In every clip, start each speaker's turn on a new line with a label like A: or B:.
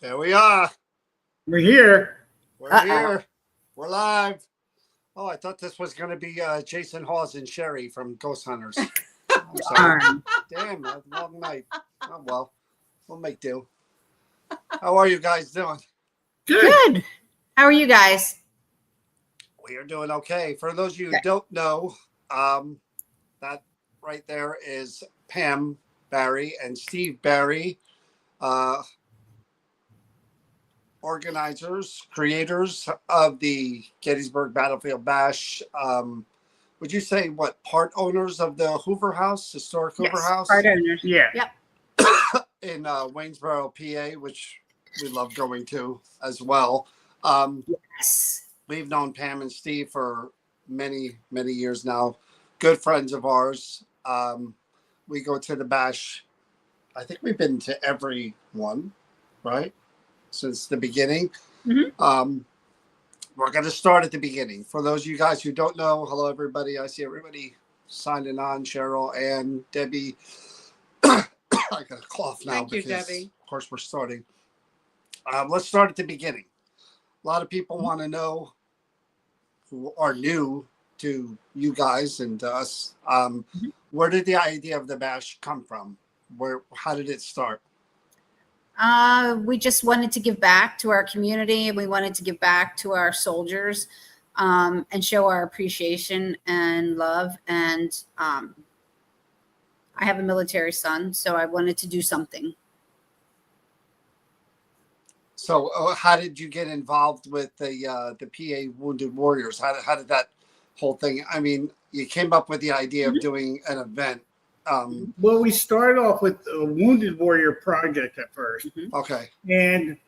A: There we are.
B: We're here.
A: We're here. We're live. Oh, I thought this was going to be Jason Hawes and Sherry from Ghost Hunters. I'm sorry. Damn, a long night. Oh, well, we'll make do. How are you guys doing?
C: Good. How are you guys?
A: We are doing okay. For those of you who don't know, that right there is Pam Barry and Steve Barry, organizers, creators of the Gettysburg Battlefield Bash. Would you say what, part owners of the Hoover House, historic Hoover House?
C: Part owners.
B: Yeah.
C: Yep.
A: In Waynesboro, PA, which we love going to as well.
C: Yes.
A: We've known Pam and Steve for many, many years now. Good friends of ours. We go to the Bash. I think we've been to every one, right? Since the beginning.
C: Mm-hmm.
A: We're going to start at the beginning. For those of you guys who don't know, hello, everybody. I see everybody signing on. Cheryl, Ann, Debbie. I got a cough now.
D: Thank you, Debbie.
A: Of course, we're starting. Let's start at the beginning. A lot of people want to know, who are new to you guys and to us, where did the idea of the Bash come from? How did it start?
C: We just wanted to give back to our community, and we wanted to give back to our soldiers, and show our appreciation and love. And I have a military son, so I wanted to do something.
A: So how did you get involved with the PA Wounded Warriors? How did that whole thing? I mean, you came up with the idea of doing an event.
B: Well, we started off with a Wounded Warrior project at first.
A: Okay.
B: And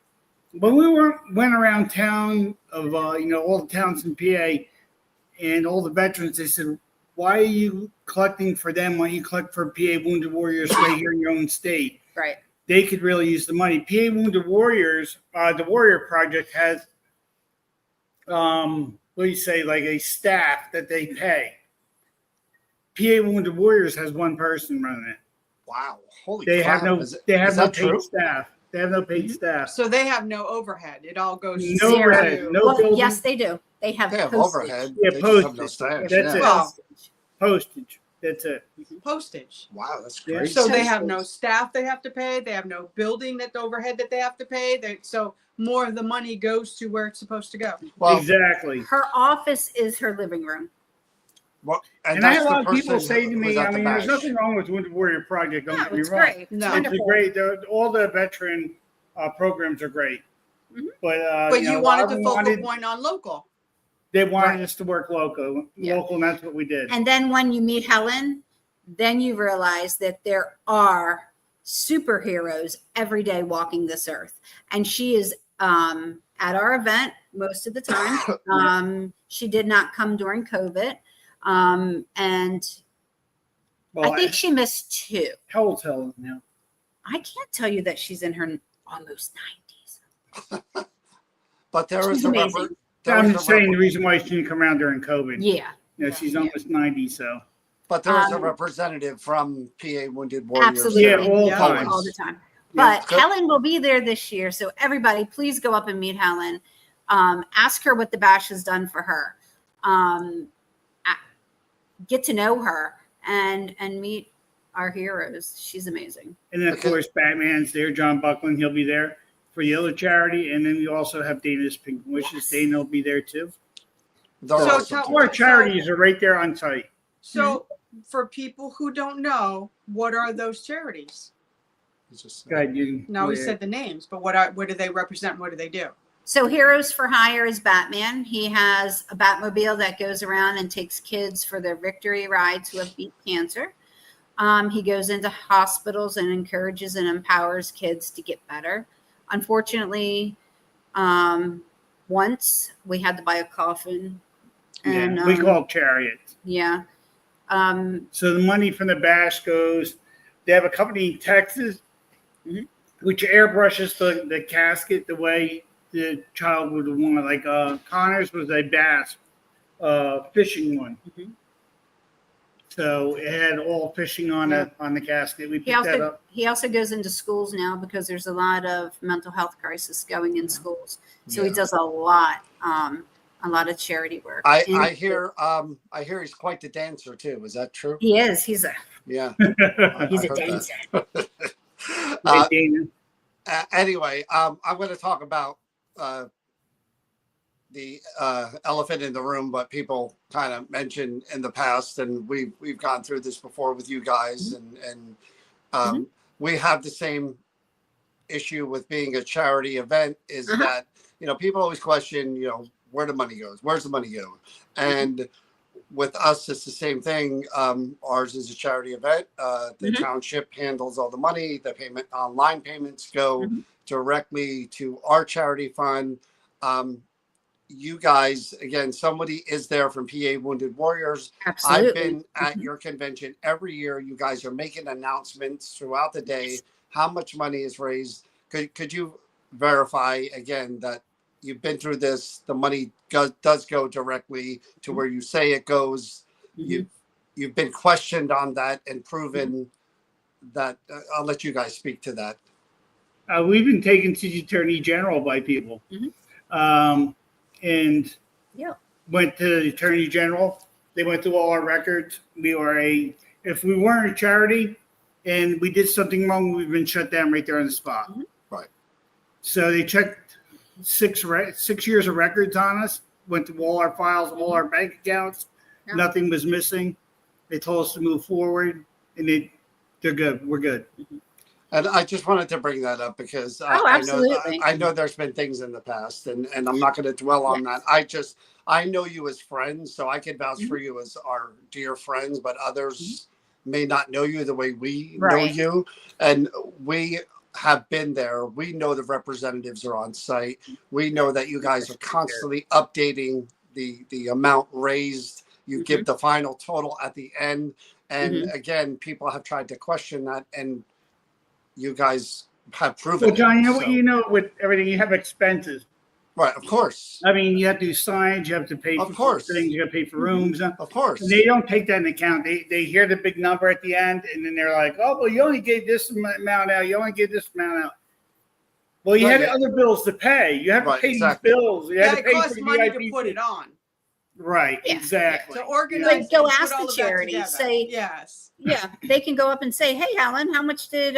B: when we went around town of all the towns in PA and all the veterans, they said, "Why are you collecting for them? Why don't you collect for PA Wounded Warriors right here in your own state?"
C: Right.
B: They could really use the money. PA Wounded Warriors, the Warrior Project has, what do you say, like a staff that they pay. PA Wounded Warriors has one person running it.
A: Wow. Holy
B: They
A: crap.
B: have no paid staff. They have no paid staff.
D: So they have no overhead. It all goes to
B: No
D: zero.
B: overhead. No
C: Well,
B: building.
C: yes, they do. They have postage.
A: overhead.
B: Yeah,
A: They just have no
B: postage.
A: staff.
B: That's
A: Yeah.
B: it.
D: Well,
B: Postage. That's it.
D: postage.
A: Wow, that's
B: Yeah.
A: great.
D: So they have no staff they have to pay. They have no building that the overhead that they have to pay. So more of the money goes to where it's supposed to go.
A: Well,
B: Exactly.
C: Her office is her living room.
A: Well,
B: And I
A: that's
B: had a
A: the
B: lot of people
A: person
B: say to
A: who was
B: me,
A: at
B: I
A: the
B: mean, there's
A: bash.
B: nothing wrong with Wounded Warrior Project. Don't
C: No,
B: get me
C: it's
B: wrong.
C: great. It's
D: No.
B: It's
C: wonderful.
B: great. All the veteran programs are great.
C: Mhm.
D: But
B: you
D: you
B: know,
D: wanted
B: I
D: the focal point on local.
B: They wanted
C: Right.
B: us to work local,
C: Yeah.
B: and that's what we did.
C: And then when you meet Helen, then you realize that there are superheroes every day walking this earth. And she is at our event most of the time. She did not come during COVID. And
B: Well,
C: I think she missed 2.
B: how old's Helen now?
C: I can't tell you that she's in her almost 90s.
A: But there
C: She's
A: is a
C: amazing.
B: I'm just saying the reason why she didn't come around during COVID.
C: Yeah.
B: You know, she's almost 90, so.
A: But there is a
C: Um,
A: representative from PA Wounded Warriors.
C: Absolutely.
B: Yeah, all
D: Yeah.
B: time.
C: All the time.
A: Yeah.
C: But Helen will be there this year. So everybody, please go up and meet Helen. Ask her what the bash has done for her. Get to know her and meet our heroes. She's amazing.
B: And then, of course, Batman's there. John Buckland, he'll be there for the other charity. And then we also have Dana's Pink Wishes.
C: Yes.
B: Dana will be there too.
A: They're
D: So
A: awesome
D: tell-
A: too.
B: Our charities are right there on site.
D: So for people who don't know, what are those charities?
A: It's just-
B: Go ahead, you.
D: No,
B: go
D: we
B: ahead.
D: said the names, but what do they represent? What do they do?
C: So Heroes for Hire is Batman. He has a Batmobile that goes around and takes kids for their victory rides who have beat cancer. He goes into hospitals and encourages and empowers kids to get better. Unfortunately, once we had to buy a coffin. And
B: Yeah, we call it chariots.
C: yeah.
B: So the money from the bash goes. They have a company in Texas,
C: Mhm.
B: which airbrushes the casket the way the child would want. Like Connor's was a bass fishing one,
C: Mhm.
B: so it had all fishing on the casket. We
C: He
B: picked that
C: also
B: up.
C: he also goes into schools now because there's a lot of mental health crisis going in schools. So he
A: Yeah.
C: does a lot of charity work.
A: I
C: And
A: hear he's quite the dancer too. Is that true?
C: he is. He's a
A: Yeah.
C: he's
A: I
C: a
A: heard
C: dancer.
A: that.
B: Dana.
A: Anyway, I'm going to talk about the elephant in the room, but people kind of mentioned in the past, and we've gone through this before with you guys, and we have the same issue with being a charity event. Is that people always question where the money goes, where's the money go, and with us, it's the same thing. Ours is a charity event. The township handles all the money. The online payments go directly to our charity fund. You guys, again, somebody is there from PA Wounded Warriors.
C: Absolutely.
A: I've been at your convention every year. You guys are making announcements throughout the day. How much money is raised? Could you verify again that you've been through this? The money does go directly to where you say it goes. You've been questioned on that and proven that. I'll let you guys speak to that.
B: We've been taken to the Attorney General by people, and went to the Attorney General. They went through all our records. If we weren't a charity and we did something wrong, we've been shut down right there on the spot.
A: Right.
B: So they checked 6 years of records on us, went through all our files, all our bank accounts.
C: Yeah.
B: Nothing was missing. They told us to move forward, and they're good. We're good.
A: And I just wanted to bring that up because
C: absolutely.
A: I know there's been things in the past, and I'm not going to dwell on that. I know you as friends, so I can vouch for you as our dear friends, but others may not know you the way we know you. And we have been there. We know the representatives are on site. We know that you guys are constantly updating the amount raised. You give the final total at the end. And again, people have tried to question that, and you guys have proven
B: Well, John,
A: it.
B: with everything, you have expenses.
A: Right, of course.
B: I mean, you have to do signs, you have to pay for things, you got to pay for rooms.
A: Of course.
B: And they don't take that into account. They hear the big number at the end, and then they're like, oh, well, you only gave this amount out. You only gave this amount out. Well, you had other bills to pay. You have to pay these bills. You have to
D: it
B: pay for
D: costs
B: the
D: money
B: VIP
D: to put it on.
B: Right,
C: Yeah.
B: exactly.
D: To organize.
C: Like, go
D: and put
C: ask
D: all
C: the
D: of that
C: charity,
D: together.
C: say-
D: yes.
C: Yeah, they can go up and say, "Hey, Helen, how much did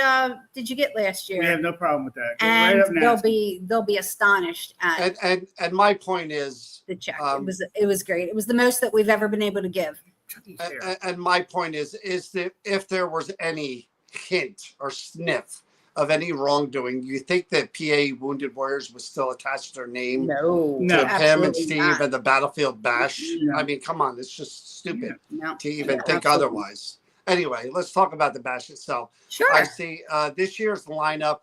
C: you get last year?"
B: We have no problem with that. Go
C: And
B: right up and ask.
C: they'll be astonished at
A: And my point is,
C: the check. It was great. It was the most that we've ever been able to give.
B: Chucky's fair.
A: And my point is that if there was any hint or sniff of any wrongdoing, you think that PA Wounded Warriors would still attach their name
C: No,
B: No.
A: to Pam and
C: absolutely
A: Steve
C: not.
A: and the Battlefield Bash?
B: No.
A: I mean, come on, it's just stupid
C: No,
A: to even think
C: absolutely.
A: otherwise. Anyway, let's talk about the bash itself.
C: Sure.
A: I see this year's lineup,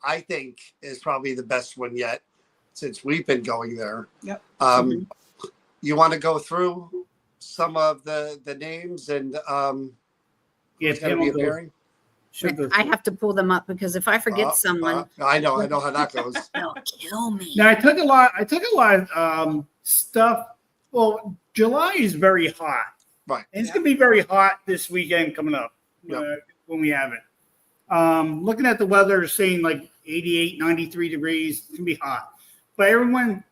A: I think, is probably the best one yet since we've been going there.
D: Yep.
A: You want to go through some of the names and
B: Yeah,
A: who's going to be
B: Pam will go.
A: appearing?
B: She'll go.
C: I have to pull them up because if I forget someone,
A: I know how that goes.
C: they'll kill me.
B: Now I took a lot of stuff. Well, July is very hot.
A: Right.
B: And it's gonna be very hot this weekend coming up
A: Yep.
B: when we have it. Looking at the weather, saying like 88, 93 degrees. It's gonna be hot. But everyone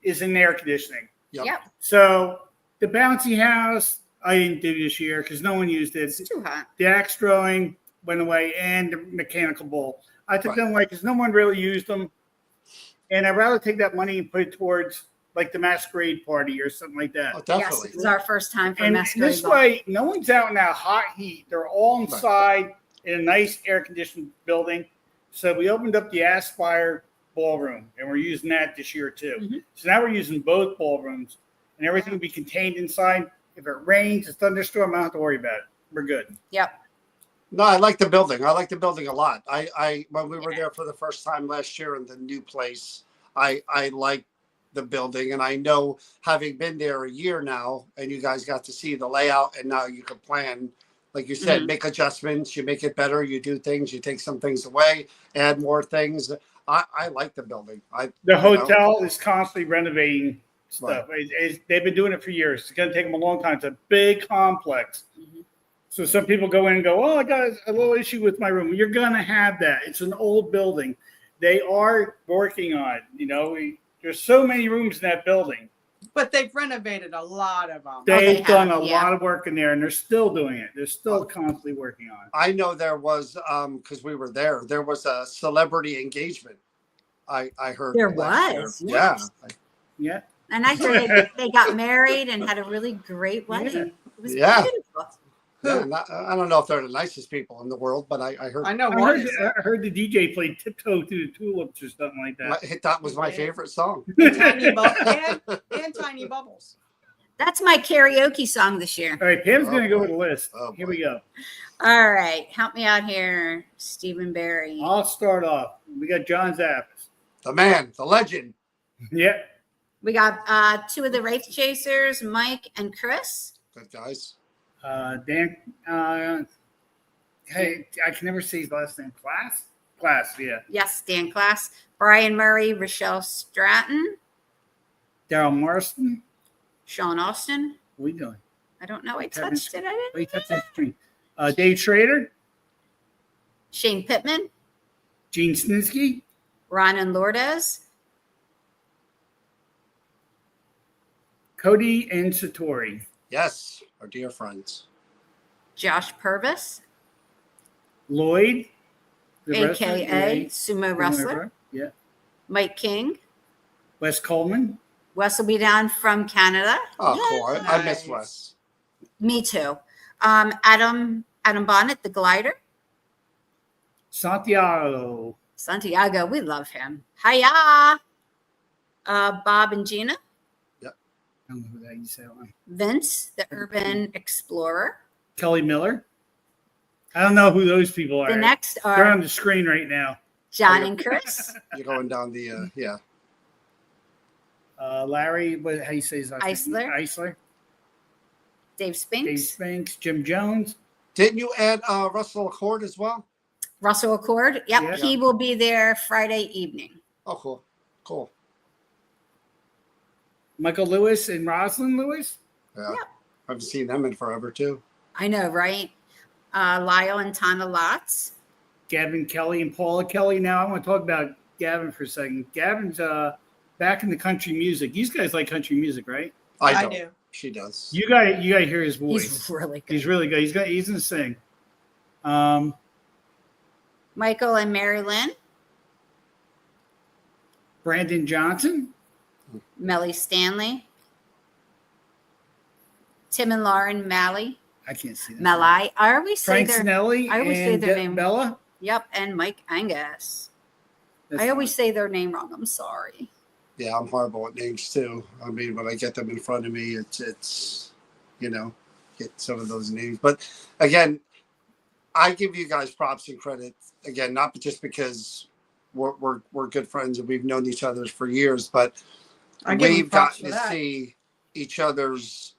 B: is in air conditioning.
C: Yep.
B: So the bouncy house I didn't do this year because no one used it.
C: It's too hot.
B: The axe throwing went away, and the mechanical bull. I took
A: Right.
B: them away because no one really used them, and I'd rather take that money and put it towards like the masquerade party or something like that.
A: Oh,
C: Yes,
A: definitely.
C: this is our first time for
B: And
C: masquerade
B: this
C: ball.
B: way, no one's out in that hot heat. They're all inside in a nice air-conditioned building. So we opened up the Aspire ballroom, and we're using that this year too.
C: Mhm.
B: So now we're using both ballrooms, and everything will be contained inside. If it rains, a thunderstorm, I don't have to worry about it. We're good.
C: Yep.
A: No, I like the building. I like the building a lot. I when we were there for the first time last year in the new place, I like the building, and I know having been there a year now, and you guys got to see the layout, and now you can plan, like you said,
C: Mhm.
A: make adjustments. You make it better. You do things. You take some things away, add more things. I like the building.
B: The hotel is constantly renovating stuff.
A: Right.
B: They've been doing it for years. It's going to take them a long time. It's a big complex.
C: Mhm.
B: So some people go in and go, oh, I got a little issue with my room. You're going to have that. It's an old building. They are working on it. There's so many rooms in that building.
D: But they've renovated a lot of them.
B: They've
C: they
B: done
C: have,
B: a
C: yeah.
B: lot of work in there, and they're still doing it. They're still constantly working on it.
A: I know there was because we were there. There was a celebrity engagement. I heard
C: There
A: last
C: was,
A: year.
C: yes.
B: Yeah.
C: And I heard they got married and had a really great wedding. It was
A: Yeah.
C: beautiful.
A: Yeah, I don't know if they're the nicest people in the world, but I heard
D: I know
B: I
D: one
B: heard,
D: is
B: I heard the DJ played Tiptoe Through the Tulips or something like that.
A: that was my favorite song.
D: Tiny and Tiny Bubbles.
C: That's my karaoke song this year.
B: All right, Pam's
A: Oh,
B: going to go
A: boy.
B: with the list.
A: Oh,
B: Here
A: boy.
B: we go.
C: All right. Help me out here, Stephen Barry.
B: I'll start off. We got John Zappas.
A: The man, the legend.
B: Yeah.
C: We got two of the Wraith Chasers, Mike and Chris.
A: Good guys.
B: Dan. Hey, I can never say his last name. Class. Yeah.
C: Yes, Dan Class. Brian Murray, Rochelle Stratton,
B: Daryl Marston.
C: Sean Austin.
B: What are we doing?
C: I don't know. I
B: Kevin
C: touched it. I didn't.
B: Oh, you touched that screen. Dave Schrader.
C: Shane Pittman,
B: Gene Snitsky.
C: Ryan Lourdes,
B: Cody and Satori.
A: Yes, our dear friends.
C: Josh Purvis,
B: Lloyd. the wrestler,
C: aka
B: Lloyd,
C: Sumo Wrestler,
B: Yeah.
C: Mike King.
B: Wes Coleman.
C: Wes will be down from Canada.
A: Oh, cool. I miss
D: Nice.
A: Wes.
C: Me too. Adam Bonnet, the glider.
B: Santiago.
C: Santiago, we love him. Hiya. Bob and Gina.
B: I don't know who that you say on.
C: Vince, the urban explorer.
B: Kelly Miller. I don't know who those people are.
C: The next
B: They're on
C: are
B: the screen right now.
C: John and Chris.
A: You're going down the yeah.
B: Larry, how you say his last name?
C: Eisler.
B: Eisler.
C: Dave
B: Dave
C: Spinks.
B: Spinks. Jim Jones.
A: Didn't you add Russell Accord as well?
C: Russell Accord. Yep,
B: Yeah.
C: he will be there Friday evening.
A: Oh, cool. Cool.
B: Michael Lewis and Rosalind Lewis.
A: Yeah.
C: Yep.
A: I haven't seen them in forever too.
C: I know, right? Lyle and Tana Lotz.
B: Gavin Kelly and Paula Kelly. Now I want to talk about Gavin for a second. Gavin's back in the country music. These guys like country music, right?
A: I
D: I
A: don't.
D: do.
A: She does.
B: You got to hear his voice.
C: He's really good.
B: He's really good. He's gonna sing.
C: Michael and Mary Lynn.
B: Brandon Johnson.
C: Melly Stanley. Tim and Lauren Malley.
B: I can't see that.
C: Malai. I always say
B: Frank
C: their
B: Snelly.
C: I always say
B: and
C: their name.
B: Bella.
C: Yep, and Mike Angus.
B: That's
C: I always say their name wrong. I'm sorry.
A: Yeah, I'm horrible at names too. I mean, when I get them in front of me, it's get some of those names. But again, I give you guys props and credit. Again, not just because we're good friends and we've known each other for years, but we've gotten to see each other's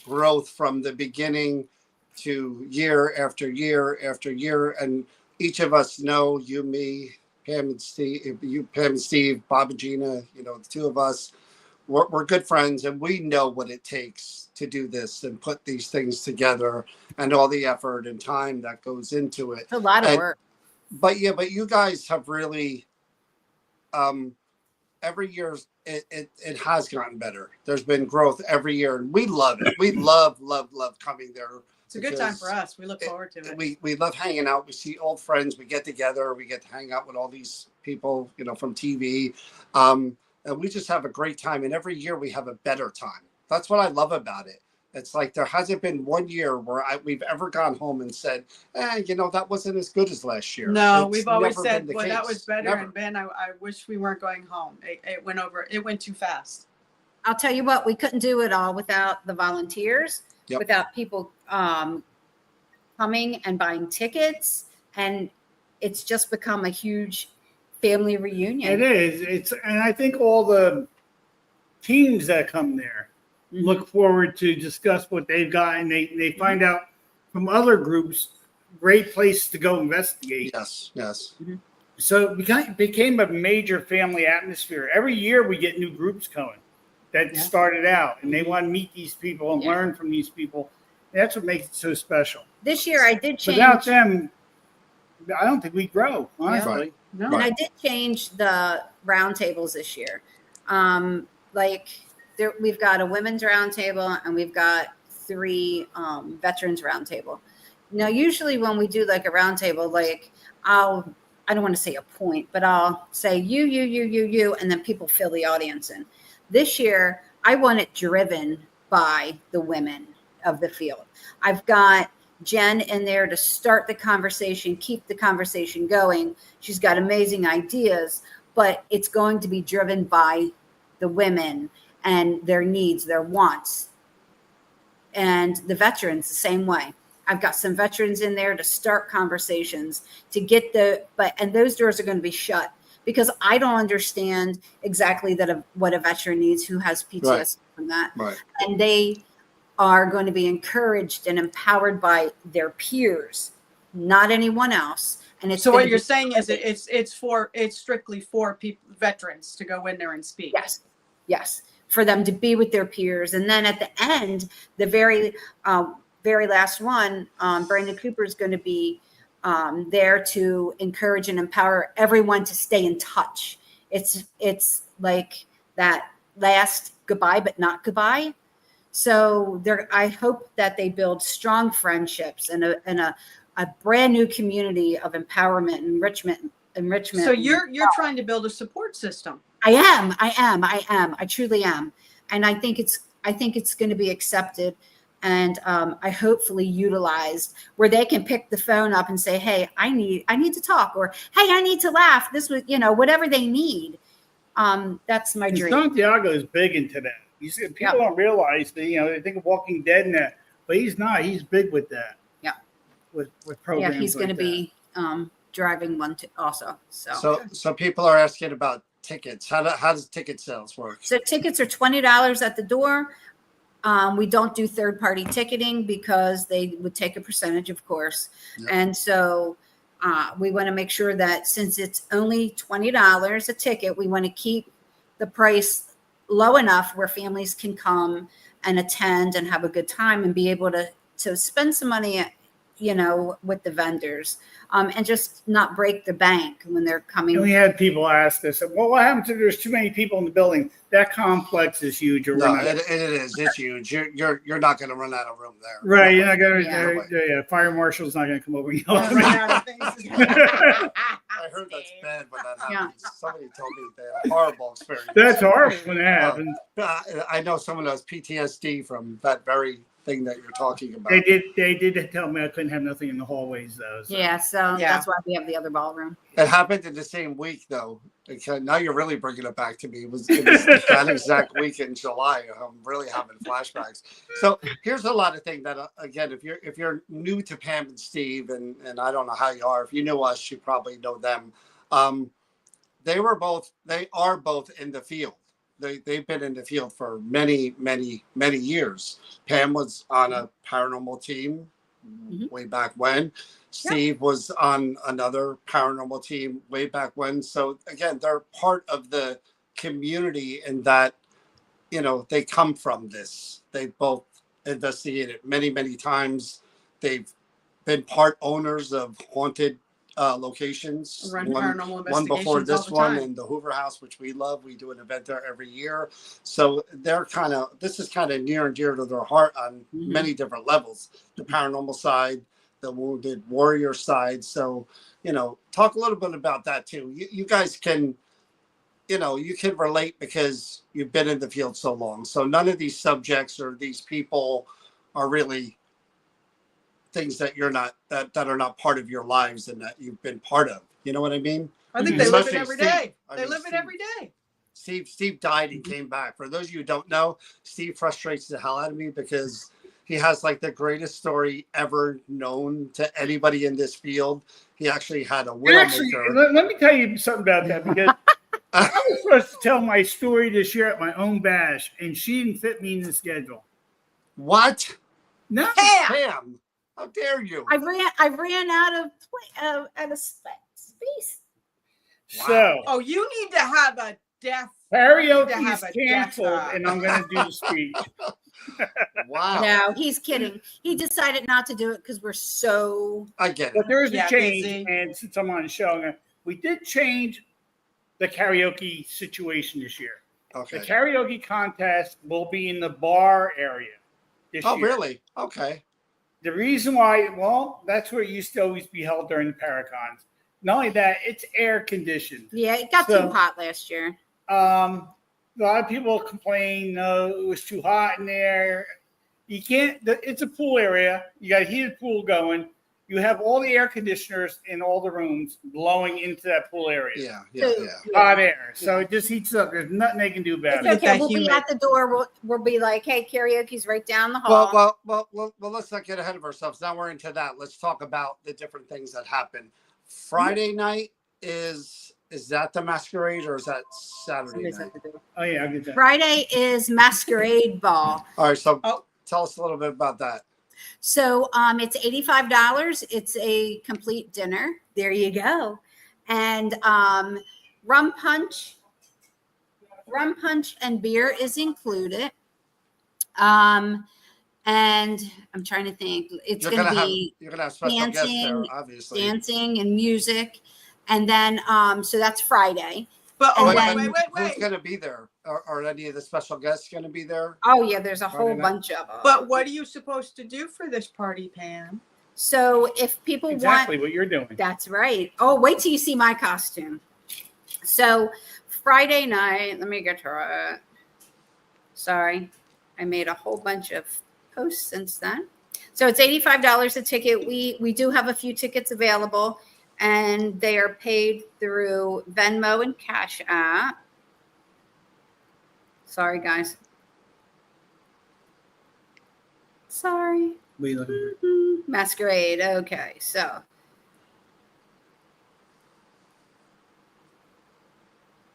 A: growth from the beginning to year after year after year. And each of us know, you, me, Pam and Steve, Bob and Gina, the two of us, we're good friends, and we know what it takes to do this and put these things together and all the effort and time that goes into it.
C: It's a lot of work.
A: But you guys have really, every year it has gotten better. There's been growth every year, and we love it. We love coming there.
D: It's a good time for us. We look forward to it.
A: We love hanging out. We see old friends. We get together. We get to hang out with all these people, from TV. And we just have a great time. And every year we have a better time. That's what I love about it. It's like there hasn't been one year where we've ever gone home and said, that wasn't as good as last year.
D: No,
A: It's
D: we've always
A: never
D: said,
A: been the
D: well, that
A: case.
D: was better.
A: Never.
D: And Ben, I wish we weren't going home. It went too fast.
C: I'll tell you what, we couldn't do it all without the volunteers, without people coming and buying tickets. And it's just become a huge family reunion.
B: It is. And I think all the teams that come there look forward to discuss what they've got, and they find out from other groups great place to go investigate.
A: Yes.
C: Mm-hmm.
B: So it became a major family atmosphere. Every year we get new groups coming that started out, and they want to meet these people and learn from these people. That's what makes it so special.
C: This year I did change.
B: Without them, I don't think we grow, honestly.
A: Right.
D: No.
C: And I did change the roundtables this year. We've got a women's roundtable and we've got 3 veterans roundtable. Now, usually when we do like a roundtable, I don't want to say a point, but I'll say you, and then people fill the audience in. This year, I want it driven by the women of the field. I've got Jen in there to start the conversation, keep the conversation going. She's got amazing ideas, but it's going to be driven by the women and their needs, their wants. And the veterans the same way. I've got some veterans in there to start conversations, to get and those doors are going to be shut because I don't understand exactly what a veteran needs who has PTSD from that. Right. And they are going to be encouraged and empowered by their peers, not anyone else. And it's
D: so what you're saying is it's strictly for veterans to go in there and speak.
C: Yes, for them to be with their peers, and then at the end, the very last one, Brandon Cooper is going to be there to encourage and empower everyone to stay in touch. It's like that last goodbye, but not goodbye. So I hope that they build strong friendships and a brand new community of empowerment and enrichment.
D: So you're trying to build a support system.
C: I am. I truly am. And I think it's going to be accepted and I hopefully utilized where they can pick the phone up and say, hey, I need to talk, or hey, I need to laugh. This was, whatever they need. That's my dream.
B: Santiago is big into that. You see, people don't realize that, they think of Walking Dead and that, but he's not. He's big with that. Yeah. With programs.
C: Yeah, he's going to be driving one also.
A: So people are asking about tickets. How does ticket sales work?
C: So tickets are $20 at the door. We don't do third-party ticketing because they would take a percentage, of course. Yep. And so we want to make sure that since it's only $20 a ticket, we want to keep the price low enough where families can come and attend and have a good time and be able to spend some money, with the vendors and just not break the bank when they're coming.
B: And we had people ask us, well, what happens if there's too many people in the building? That complex is huge.
A: No, it is. It's huge. You're not going to run out of room there.
B: Right. You're not going to, fire marshal's not going to come over and yell.
A: I heard that's bad when that
C: Yeah.
A: happens. Somebody told me they had a horrible experience.
B: That's horrible when that happens.
A: I know someone who has PTSD from that very thing that you're talking about.
B: They did tell me I couldn't have nothing in the hallways though. So.
C: Yeah, so
D: Yeah.
C: that's why we have the other ballroom.
A: It happened in the same week, though. Okay, now you're really bringing it back to me. It was that exact week in July. I'm really having flashbacks. So here's a lot of things that, again, if you're new to Pam and Steve, and I don't know how you are. If you know us, you probably know them. They are both in the field. They've been in the field for many years. Pam was on a paranormal team way back when. Steve was on another paranormal team way back when. So again, they're part of the community in that, they come from this. They both investigated many times. They've been part owners of haunted locations.
D: Run paranormal
A: One before
D: investigations all
A: this
D: the
A: one
D: time.
A: in the Hoover House, which we love. We do an event there every year. So this is kind of near and dear to their heart on many different levels. The paranormal side, the wounded warrior side. So, talk a little bit about that too. You guys can, you can relate because you've been in the field so long. So none of these subjects or these people are really things that you're not, that are not part of your lives and that you've been part of. You know what I mean?
D: I think they live it
A: Especially
D: every
A: Steve.
D: day.
A: I
D: They
A: mean,
D: live it
A: Steve.
D: every day.
A: Steve died and came back. For those of you who don't know, Steve frustrates the hell out of me because he has like the greatest story ever known to anybody in this field. He actually had a
B: Actually,
A: widowmaker.
B: let me tell you something about that because I was supposed to tell my story this year at my own bash, and she didn't fit me in the schedule.
A: What?
B: No,
A: Pam, how dare you?
C: I ran out of space.
B: so
D: Oh, you need to have a deaf.
B: karaoke
D: To
B: is
D: have a
B: canceled,
D: death,
B: and I'm going to do the speech.
A: Wow.
C: No, he's kidding. He decided not to do it because we're so.
A: I get it.
B: But there is a
D: Yeah,
B: change,
D: busy.
B: and since I'm on the show, we did change the karaoke situation this year.
A: Okay.
B: The karaoke contest will be in the bar area this
A: Oh,
B: year.
A: really? Okay.
B: The reason why, well, that's where it used to always be held during the Paracons. Not only that, it's air conditioned.
C: Yeah, it got
B: So-
C: too hot last year.
B: A lot of people complain, no, it was too hot in there. You can't, it's a pool area. You got a heated pool going. You have all the air conditioners in all the rooms blowing into that pool area.
A: Yeah.
B: Hot air. So it just heats up. There's nothing they can do about
C: It's
B: it.
C: okay.
D: that
C: We'll be
D: humid.
C: at the door. We'll be like, hey, karaoke's right down the hall.
A: Well, let's not get ahead of ourselves. Now we're into that. Let's talk about the different things that happen. Friday night is that the masquerade or is that Saturday night?
B: Oh, yeah, I get that.
C: Friday is masquerade ball.
A: All right, so
D: Oh.
A: tell us a little bit about that.
C: So it's $85. It's a complete dinner. There you go. And rum punch and beer is included. And I'm trying to think. It's going to be
A: you're gonna have special guests there,
C: dancing,
A: obviously.
C: dancing and music. And then so that's Friday.
D: But
C: And
D: oh,
C: then-
A: Who's gonna be there? Are any of the special guests gonna be there?
C: Oh yeah, there's a whole
B: Friday night.
C: bunch of them.
D: But what are you supposed to do for this party, Pam?
C: So if people
B: Exactly
C: want,
B: what you're doing.
C: that's right. Oh, wait till you see my costume. So Friday night, let me get to it. Sorry, I made a whole bunch of posts since then. So it's $85 a ticket. We do have a few tickets available, and they are paid through Venmo and Cash App. Sorry, guys. Sorry. Masquerade. Okay, so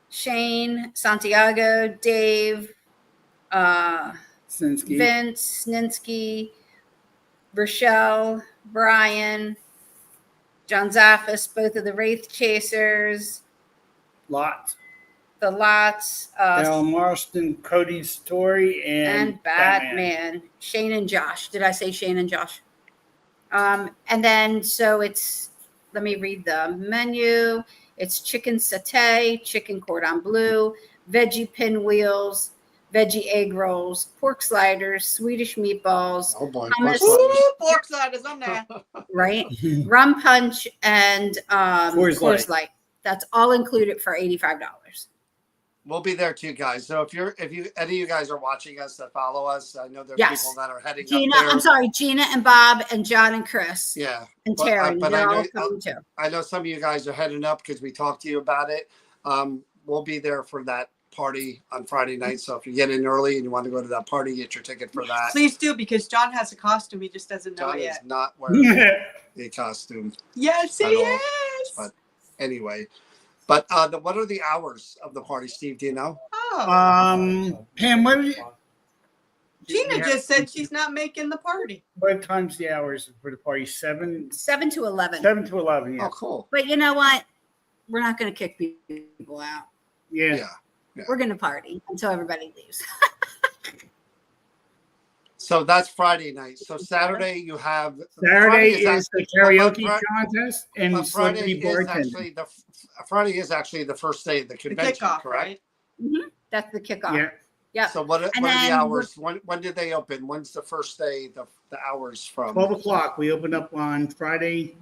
C: Shane, Santiago, Dave,
B: Sinski.
C: Vince, Sninsky, Rochelle, Brian, John Zaffis, both of the Wraith Chasers,
B: Lots.
C: the Lots,
B: Al Marston, Cody Story,
C: and Batman. Shane and Josh. Did I say Shane and Josh? And then so it's, let me read the menu. It's chicken satay, chicken cordon bleu, veggie pinwheels, veggie egg rolls, pork sliders, Swedish meatballs,
A: Oh boy.
C: hummus.
D: Ooh, pork sliders on there.
C: right? Rum punch and
B: Coors
C: Coors
B: Light.
C: Light. That's all included for $85.
A: We'll be there too, guys. So if any of you guys are watching us that follow us, I know there's
C: Yes.
A: people that are heading
C: Gina,
A: up there.
C: I'm sorry, Gina and Bob and John and Chris
A: Yeah.
C: and
A: but,
C: Taryn.
A: but
C: They're
A: I know-
C: all coming too.
A: I know some of you guys are heading up because we talked to you about it. We'll be there for that party on Friday night. So if you get in early and you want to go to that party, get your ticket for that.
D: Please do, because John has a costume. He just doesn't know
A: John
D: it
A: is
D: yet.
A: not wearing a costume.
D: Yes, he
A: at all.
D: is.
A: But anyway, what are the hours of the party, Steve? Do you know?
D: Oh,
B: Pam,
D: Gina just said she's not making the party.
B: what time's the hours for the party? 7
C: to 11.
B: to 11. Yeah.
A: Oh, cool.
C: But you know what? We're not going to kick people out.
B: Yeah.
A: Yeah.
C: We're going to party until everybody leaves.
A: So that's Friday night. So Saturday you have
B: Saturday
A: Friday
B: is the karaoke
A: Fri-
B: contest and
A: but Friday
B: celebrity
A: is
B: bartending.
A: Friday is actually the first day of the
D: The
A: convention,
D: kickoff,
A: correct?
D: right?
C: That's the kickoff.
B: Yeah.
C: Yep.
A: So what are the
C: then
A: hours? When did they open? When's the first day? The hours from?
B: 12 o'clock. We open up on Friday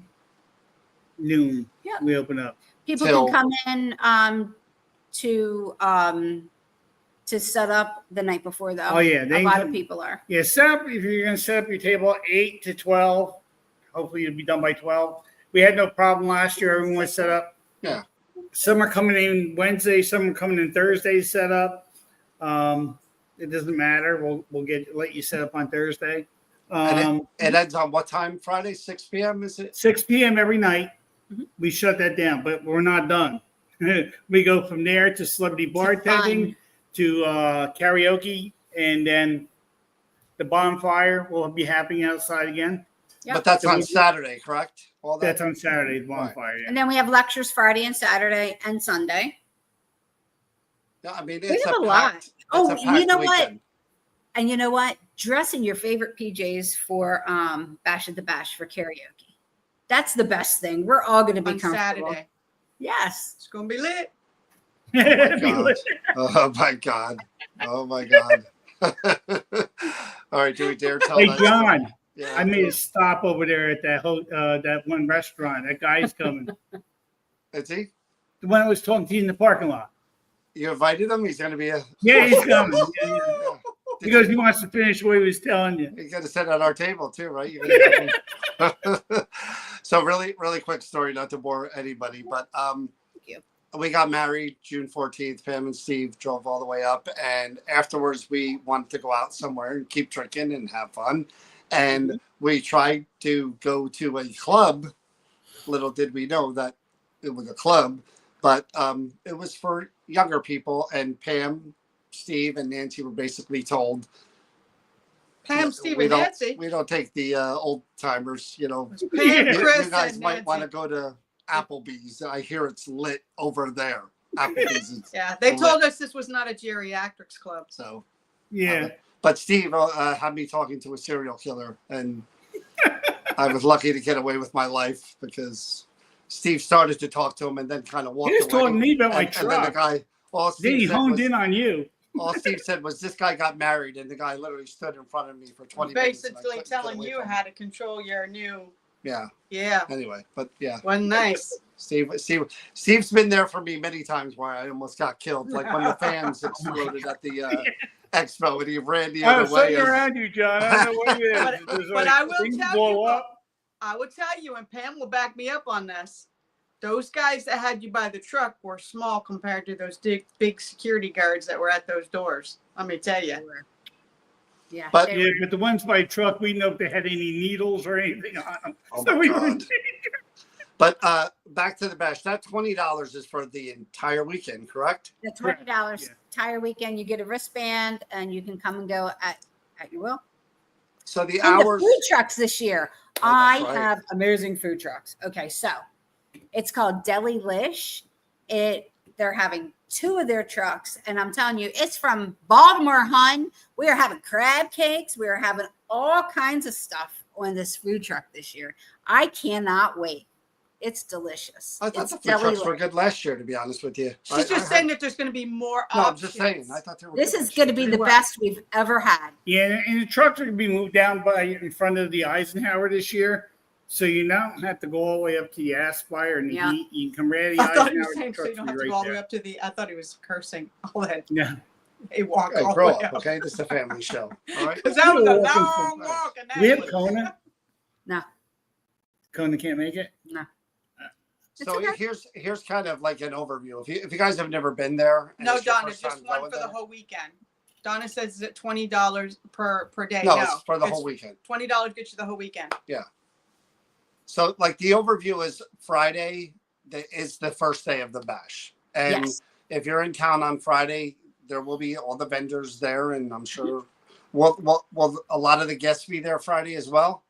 B: noon.
C: Yeah.
B: We open up.
C: People
A: Till-
C: can come in to set up the night before, though.
B: Oh, yeah,
C: A
B: they
C: lot
B: can-
C: of people are.
B: Yeah, set up, if you're going to set up your table 8 to 12, hopefully you'll be done by 12. We had no problem last year. Everyone was set up.
A: Yeah.
B: Some are coming in Wednesday, some are coming in Thursday set up. It doesn't matter. We'll let you set up on Thursday.
A: And it ends on what time? Friday, 6 p.m. Is it?
B: 6 p.m. every night.
C: Mhm.
B: We shut that down, but we're not done. We go from there to celebrity bartending,
C: Fun.
B: to karaoke, and then the bonfire will be happening outside again.
C: Yep.
A: But that's
B: So
A: on
B: we-
A: Saturday, correct? All that.
B: That's on Saturday, the bonfire. Yeah.
C: And then we have lectures Friday and Saturday and Sunday.
A: Yeah, I mean,
C: We
A: it's
C: have a
A: a
C: lot.
A: packed.
C: Oh,
A: it's a packed
C: you know what?
A: weekend.
C: And you know what? Dress in your favorite PJs for Bash at the Bash for karaoke. That's the best thing. We're all going to be
D: On
C: comfortable.
D: Saturday.
C: Yes.
D: It's going to be lit.
A: Oh my God. Oh my God. All right, do we dare tell
B: Hey,
A: that story?
B: John,
A: Yeah.
B: I made a stop over there at that one restaurant. That guy's coming.
A: Is he?
B: The one I was talking to you in the parking lot.
A: You invited him? He's going to be a.
B: Yeah, he's coming. Yeah, yeah.
A: Yeah.
B: Because he wants to finish what he was telling you.
A: He's going to sit at our table too, right? You're gonna have him- So really, really quick story, not to bore anybody, but
C: you.
A: we got married June 14th. Pam and Steve drove all the way up, and afterwards we wanted to go out somewhere and keep drinking and have fun. And we tried to go to a club. Little did we know that it was a club, but it was for younger people. And Pam, Steve, and Nancy were basically told,
D: Pam, Steve,
A: we
D: and
A: don't,
D: Nancy.
A: we don't take the old timers, you know.
D: Pam,
B: You-
D: Chris,
A: You guys
D: and
A: might want to
D: Nancy.
A: go to Applebee's. I hear it's lit over there. Applebee's.
D: Yeah, they told us this was not a geriatrics club.
A: So,
B: Yeah.
A: but Steve had me talking to a serial killer, and I was lucky to get away with my life because Steve started to talk to him and then kind of walked
B: He was
A: away.
B: talking to me about my
A: And then the
B: truck.
A: guy, all
B: Then he
A: Steve, said
B: honed
A: was,
B: in on you.
A: all Steve said was, "This guy got married," and the guy literally stood in front of me for 20 minutes. and I
D: Basically
A: couldn't get
D: telling
A: away
D: you
A: from him.
D: how to control your new.
A: Yeah.
D: Yeah,
A: Anyway, but yeah.
D: wasn't nice.
A: Steve's been there for me many times where I almost got killed, like when the fans exploded at the expo and he ran the
B: I
A: other
B: was
A: way.
B: sitting around you, John. I don't know what it is.
D: But-
B: It was
D: but
B: like
D: I will
B: things
D: tell
B: blow
D: you
B: up.
D: I would tell you, and Pam will back me up on this. Those guys that had you by the truck were small compared to those big security guards that were at those doors. Let me tell you.
C: Yeah.
A: But-
C: they
B: Yeah,
C: were-
B: but the ones by truck, we didn't know if they had any needles or anything on them.
A: Oh
B: So
A: my
B: we
A: God.
B: wouldn't-
A: But back to the bash. That $20 is for the entire weekend, correct?
C: the $20
B: Yeah.
C: entire weekend. You get a wristband and you can come and go at your will.
A: So the
C: And
A: hours.
C: the food trucks this year.
A: Oh,
C: I
A: that's right.
C: have amazing food trucks. Okay, so it's called Deli Lish. They're having 2 of their trucks, and I'm telling you, it's from Baltimore, hun. We are having crab cakes. We are having all kinds of stuff on this food truck this year. I cannot wait. It's delicious.
A: I thought
C: It's
A: the food trucks were
C: deli-like.
A: good last year, to be honest with you.
D: She's just saying that there's going to be more
A: No, I'm
D: options.
A: just saying. I thought they were.
C: This
A: good
C: is
A: last
C: going to
A: year.
C: be the best we've ever had.
B: Yeah, and the trucks are going to be moved down in front of the Eisenhower this year. So you don't have to go all the way up to the Aspire and the
C: Yeah.
B: heat. You can come right to the
D: I thought he
B: Eisenhower.
D: was saying so you don't have to go all the way up to the. I thought he was cursing. All that.
B: Yeah.
D: They walk
A: Hey,
D: all
A: grow
D: the way
A: up, okay? This is a family show. All right.
D: Because that was a
B: You're welcome
D: long
B: for-
D: walk. And
B: We have
D: that was-
B: Kona.
C: No.
B: Kona can't make it.
C: No.
A: So
C: okay.
A: here's kind of like an overview. If you guys have never been there, and
D: No,
A: it's your
D: Donna,
A: first
D: just
A: time
D: one
A: going
D: for the
A: there-
D: whole weekend. Donna says it's $20 per day.
A: No, it's for the whole weekend.
D: $20 gets you the whole weekend.
A: So like the overview is Friday is the first day of the bash, and
C: Yes.
A: if you're in town on Friday, there will be all the vendors there, and I'm sure will a lot of the guests be there Friday as well.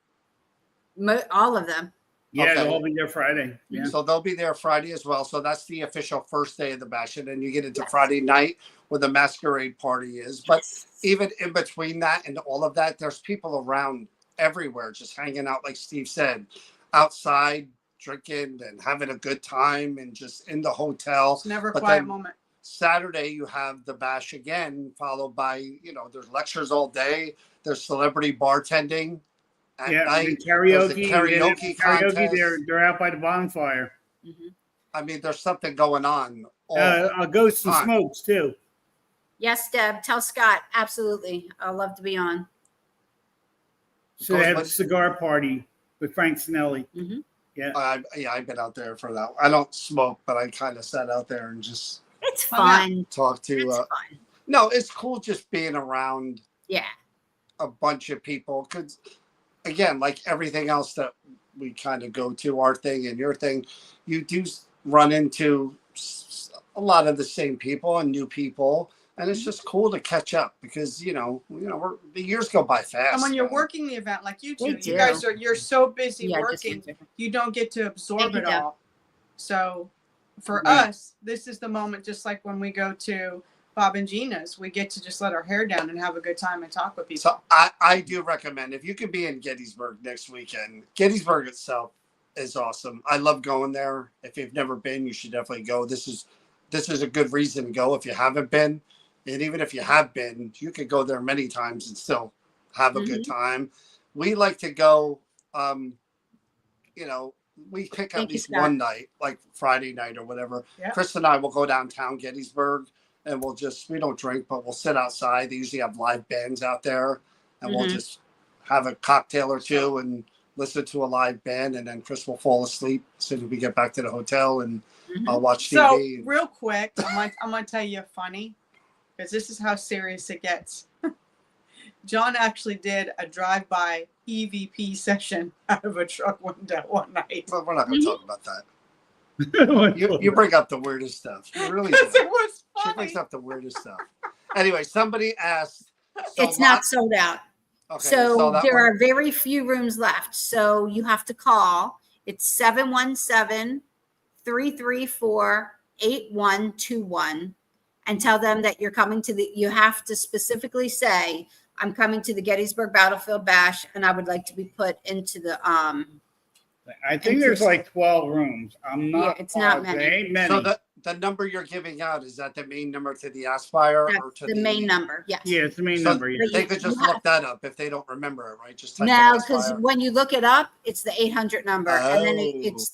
C: All of them.
B: Yeah,
A: Okay.
B: they'll all be there Friday. Yeah.
A: So they'll be there Friday as well. So that's the official first day of the bash. And then you get into
C: Yes.
A: Friday night where the masquerade party is. But even in between that and all of that, there's people around everywhere just hanging out, like Steve said, outside, drinking and having a good time and just in the hotel.
D: It's never a
A: But
D: quiet
A: then-
D: moment.
A: Saturday, you have the bash again, followed by, there's lectures all day. There's celebrity bartending at
B: Yeah,
A: night.
B: and
A: There's a
B: karaoke.
A: karaoke contest.
B: They're out by the bonfire.
C: Mhm.
A: I mean, there's something going on.
B: Ghosts and
A: time.
B: Smokes too.
C: Yes, Deb. Tell Scott. Absolutely. I'd love to be on.
B: So they have a
A: Ghostbusters.
B: cigar party with Frank Sinelli.
A: I've been out there for that. I don't smoke, but I kind of sat out there and just
C: It's
D: Oh, yeah.
C: fun.
A: talked to.
C: It's fun.
A: No, it's cool just being around
C: Yeah.
A: a bunch of people. Because again, like everything else that we kind of go to, our thing and your thing, you do run into a lot of the same people and new people, and it's just cool to catch up because the years go by fast.
D: And when you're
A: man.
D: working the event like you
C: They
D: two,
C: do.
D: you guys you're so busy
C: Yeah, just
D: working,
C: answer.
D: you don't get to absorb
C: Thank you,
D: it
C: Deb.
D: all. So for
B: Right.
D: us, this is the moment, just like when we go to Bob and Gina's, we get to just let our hair down and have a good time and talk with people.
A: So I do recommend if you could be in Gettysburg next weekend. Gettysburg itself is awesome. I love going there. If you've never been, you should definitely go. This is a good reason to go if you haven't been. And even if you have been, you could go there many times and still have a good time. We like to go, we pick at
C: Thank you,
A: least
C: Scott.
A: one night, like Friday night or whatever.
D: Yeah.
A: Chris and I will go downtown Gettysburg and we don't drink, but we'll sit outside. They usually have live bands out there and we'll
C: Mhm.
A: just have a cocktail or two and listen to a live band. And then Chris will fall asleep as soon as we get back to the hotel and I'll watch
D: So
A: TV.
D: real quick, I'm gonna tell you a funny, because this is how serious it gets. John actually did a drive-by EVP session out of a truck window one night.
A: Well, we're not going to talk about that. You bring up the weirdest stuff. You really do.
D: Because it was
A: She
D: funny.
A: brings up the weirdest stuff. Anyway, somebody asked.
C: It's not sold out.
A: Okay,
C: So
A: that
C: there
A: one-
C: are very few rooms left. So you have to call. It's 717-334-8121 and tell them that you're coming to you have to specifically say, I'm coming to the Gettysburg Battlefield Bash and I would like to be put into the,
B: I think there's like 12 rooms. I'm not.
C: Yeah, it's not
B: positive.
C: many.
B: Ain't many.
A: So the number you're giving out, is that the main number to the Aspire or
C: that's
A: to
C: the main number. Yes.
B: Yeah, it's the main
A: So
B: number. Yeah.
A: They could just look that up if they don't remember it, right? Just type in
C: No, because
A: Aspire.
C: when you look it up, it's the 800 number, and then
A: Oh.
C: it's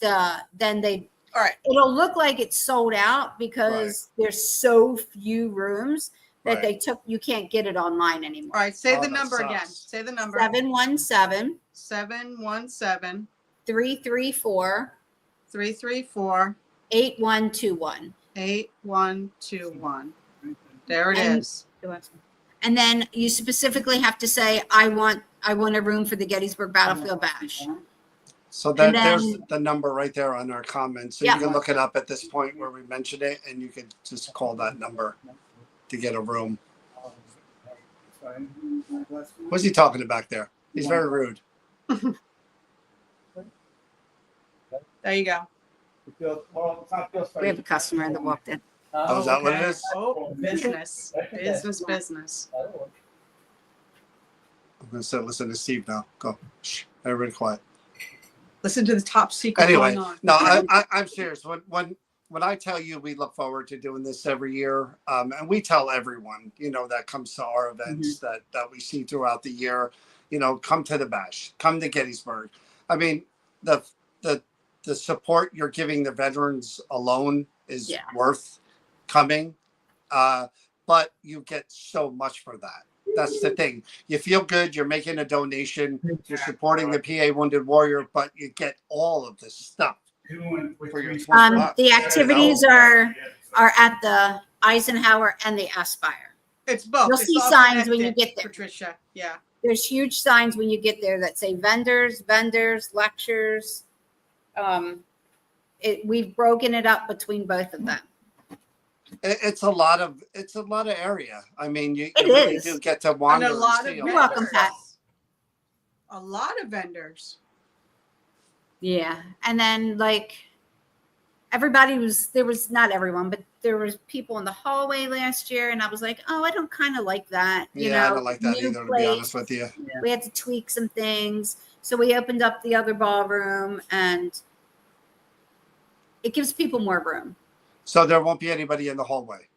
C: then they.
D: All right.
C: It'll look like it's sold out because there's so few rooms that
A: Right.
C: you can't get it online
D: All
C: anymore.
D: right, say
A: Oh,
D: the
A: that
D: number
A: sucks.
D: again. Say the number.
C: 717
D: 717
C: 334
D: 334
C: 8121.
D: 8121. There it
C: And-
D: is.
C: And then you specifically have to say, I want a room for the Gettysburg Battlefield Bash.
A: So that
C: And
A: there's
C: then-
A: the number right there on our comments. So
C: Yeah.
A: you can look it up at this point where we mentioned it and you could just call that number to get a room. What's he talking about there? He's very rude.
D: There you go.
C: We have a customer that walked in.
A: Oh, is that what it
D: okay.
A: is?
D: Oh, business. Business.
A: I'm going to say listen to Steve now. Go. Shh. Everybody quiet.
D: Listen to the top secret
A: Anyway,
D: going on.
A: no, I'm serious. When I tell you we look forward to doing this every year, and we tell everyone, that comes to our events that we see throughout the year, come to the bash, come to Gettysburg. I mean, the support you're giving the veterans alone is worth coming, but you get so much for that. That's the thing. You feel good. You're making a donation. You're supporting the PA Wounded Warrior, but you get all of this stuff for your $20.
C: The activities are at the Eisenhower and the Aspire.
D: It's both.
C: You'll
D: It's
C: see
D: all
C: signs when you
D: connected,
C: get there.
D: Patricia. Yeah.
C: There's huge signs when you get there that say vendors, lectures. We've broken it up between both of them.
A: It's a lot of area. I mean, you
C: It
A: really
C: is.
A: do get to wander.
D: And a lot
A: and
D: of
A: see
C: You're
A: all
C: welcome,
A: this.
C: Pat.
D: A lot of vendors.
C: Yeah. And then there was not everyone, but there was people in the hallway last year. And I was like, oh, I don't kind of like that.
A: I don't like that
C: new
A: either, to be
C: place.
A: honest with you.
C: We had to tweak some things. So we opened up the other ballroom and it gives people more room.
A: So there won't be anybody in the hallway.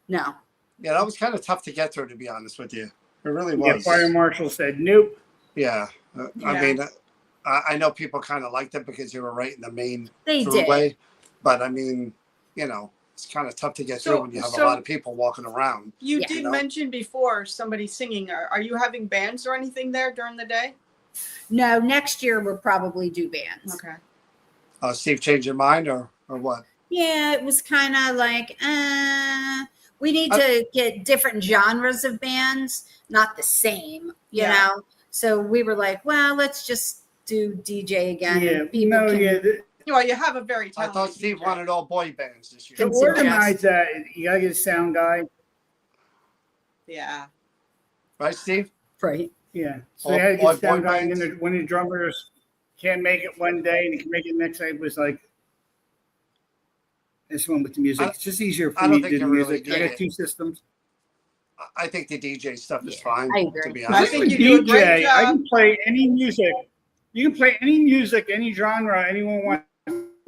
C: No.
A: Yeah, that was kind of tough to get through, to be honest with you. It really
B: Yeah,
A: was.
B: fire marshal said nope.
A: Yeah. I
D: Yeah.
A: mean, I know people kind of liked it because you were right in the main
C: They did.
A: throughway. But I mean, it's kind of tough to get through when you have a lot of people walking around.
D: You
C: Yeah.
D: did mention before somebody singing. Are you having bands or anything there during the day?
C: No, next year we'll probably do bands.
D: Okay.
A: Steve, change your mind or what?
C: Yeah, it was kind of like, we need to get different genres of bands, not the same, you know? So we were like, well, let's just do DJ again.
B: Yeah,
C: People
D: Well, you have a very
A: I
D: talented
A: thought Steve
D: DJ.
A: wanted all boy bands this year.
B: To organize that, you gotta get a sound guy.
D: Yeah.
A: Right, Steve?
C: Right.
B: Yeah. So
A: All-
B: they had to
A: all
B: get a sound
A: boy
B: guy, and
A: bands?
B: then when the drummers can't make it one day and he can make it the next day, it was like this one with the music. It's just easier
A: I
B: for
A: don't
B: me to
A: think
B: do the
A: you really
B: music. I
A: need
B: got
A: it.
B: two systems.
A: I think the DJ stuff is
C: Yeah,
A: fine,
C: I agree.
A: to be
D: I
A: honest.
D: think
B: With
D: you do a great
B: DJ, I
D: job.
B: can play any music. You can play any music, any genre anyone wants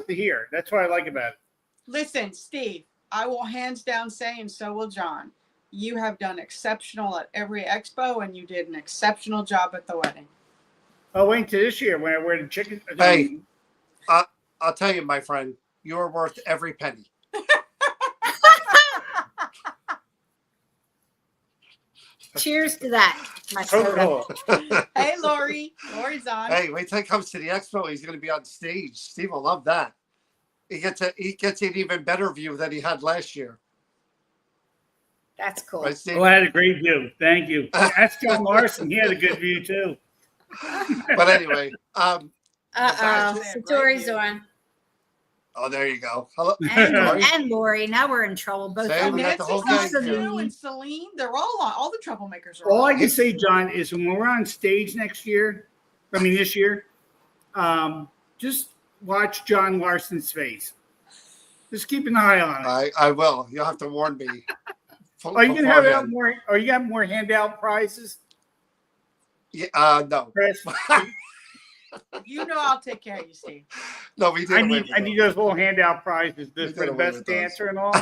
B: to hear. That's what I like about it.
D: Listen, Steve, I will hands down say, and so will John, you have done exceptional at every expo, and you did an exceptional job at the wedding.
B: Oh, wait until this year when I wear the chicken.
A: Hey. I'll tell you, my friend, you're worth every penny.
C: Cheers to that, my soda.
D: Hey, Lori. Lori's on.
A: Hey, wait till he comes to the expo. He's going to be on stage. Steve will love that. He gets an even better view than he had last year.
C: That's cool.
A: Right, Steve?
B: Oh, I had a great view. Thank you. That's John Larson. He had a good view too.
A: But anyway,
C: Satori's on.
A: oh, there you go. Hello.
C: And Lori. Now we're in trouble. Both
A: Say
C: of
A: we
C: them.
A: got the whole
D: Nancy's
A: gang
D: on
A: here.
D: too, and Celine, they're all on. All the troublemakers are
B: All I
D: on.
B: can say, John, is when we're on stage this year, just watch John Larson's face. Just keep an eye on it.
A: I will. You'll have to warn me.
B: Are you gonna have
A: beforehand.
B: more? Are you got more handout prizes,
A: Yeah, no.
B: Chris?
D: You know I'll take care of you, Steve.
A: No, we did.
B: I need those little handout prizes
A: We
B: for
A: did
B: the
A: away
B: best
A: with those.
B: dancer and all.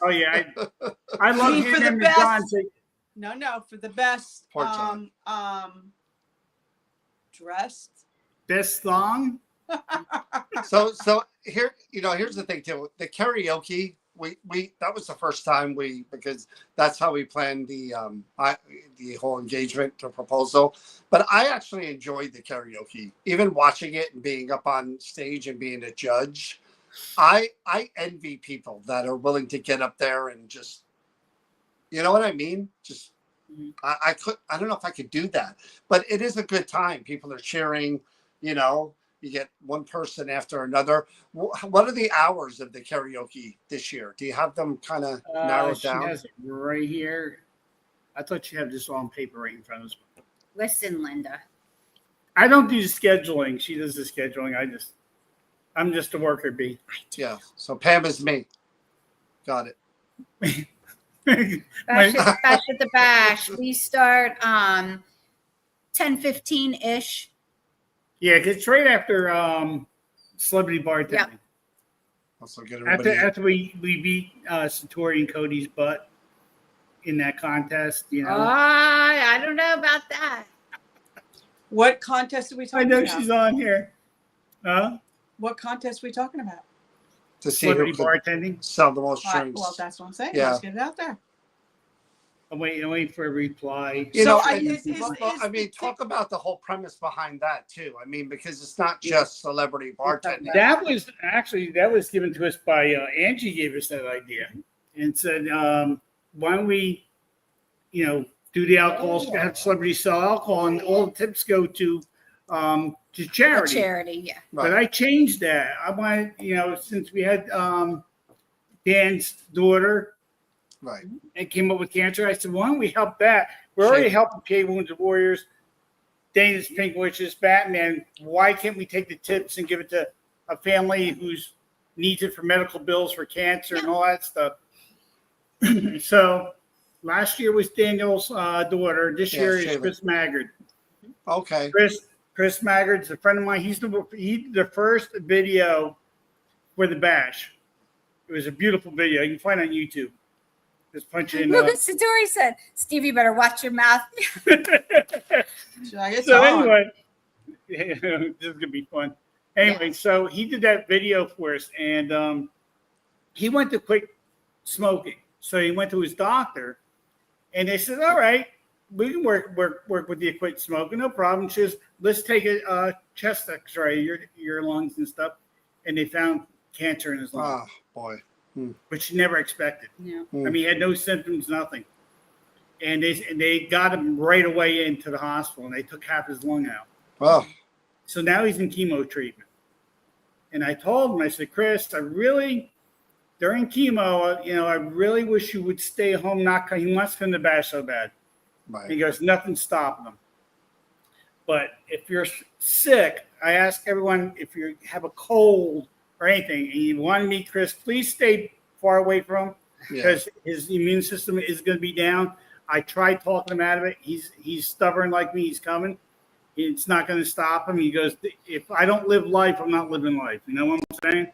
B: Oh yeah, I love
D: See, for
B: hearing
D: the
B: him and
D: best-
B: John say,
D: No, for the best
A: Poor John.
D: dressed.
B: best song.
A: So here, here's the thing too. The karaoke, we that was the first time because that's how we planned the whole engagement, the proposal. But I actually enjoyed the karaoke, even watching it and being up on stage and being a judge. I envy people that are willing to get up there and just, you know what I mean? Just I don't know if I could do that, but it is a good time. People are cheering, you get one person after another. What are the hours of the karaoke this year? Do you have them kind of narrowed
B: She
A: down?
B: has it right here. I thought she had this on paper right in front of us.
C: Listen, Linda.
B: I don't do the scheduling. She does the scheduling. I'm just a worker bee.
A: Yeah. So Pam is me. Got it.
C: Bash at the bash. We start 10:15 ish.
B: Yeah, it's right after celebrity bartending.
C: Yep.
A: Also get everybody.
B: After we beat Satori and Cody's butt in that contest, you know.
C: I don't know about that.
D: What contest are we
B: I
D: talking
B: know
D: about?
B: she's on here. Huh?
D: What contest are we talking about?
A: To see who
B: Celebrity
A: could
B: bartending.
A: sell the most
D: All right,
A: drinks.
D: well, that's what I'm saying.
A: Yeah.
D: Let's get it out there.
B: I'm waiting for a reply.
A: You
D: So
A: know,
D: I-
A: and-
D: is-
A: well,
D: is
A: I mean,
D: the-
A: talk about the whole premise behind that too. I mean, because it's not just celebrity bartending.
B: That was given to us by Angie. Gave us that idea and said, "Why don't we, do the alcohol? Have celebrities sell alcohol, and all the tips go to
C: A
B: charity."
C: charity, yeah.
B: But
A: Right.
B: I changed that. I wanted, since we had Dan's daughter
A: Right.
B: and came up with cancer, I said, "Why don't we help that? We're already helping PA Wounded Warriors, Dana's Pink Witches, Batman. Why can't we take the tips and give it to a family who's needs it for medical bills for cancer and all that stuff?" So last year was Daniel's daughter. This
A: Yeah,
B: year is
A: Shayla.
B: Chris Maggard.
A: Okay.
B: Chris Maggard's a friend of mine. He's the first video for the bash. It was a beautiful video. You can find it on YouTube. Just punch it in.
C: Look what Satori said. Steve, you better watch your mouth.
D: Should I get
B: So
D: on?
B: anyway, this is gonna be fun. Anyway, so he did that video for us, and he went to quit smoking. So he went to his doctor, and they said, "All right, we can work with you to quit smoking, no problem." She says, "Let's take a chest X-ray, your lungs and stuff," and they found cancer in his lungs,
A: Oh boy.
B: which she never expected.
C: Yeah.
B: I mean, he had no symptoms, nothing. And they got him right away into the hospital, and they took half his lung out.
A: Oh.
B: So now he's in chemo treatment. And I told him, I said, "Chris, during chemo, I really wish you would stay home, not come." He wants to come to bash so bad. And he
A: Right.
B: goes, "Nothing's stopping him. But if you're sick," I ask everyone, if you have a cold or anything, and you want to meet Chris, please stay far away from him,
A: Yeah.
B: because his immune system is going to be down. I tried talking him out of it. He's stubborn like me. He's coming. It's not going to stop him. He goes, "If I don't live life, I'm not living life." You know what I'm saying?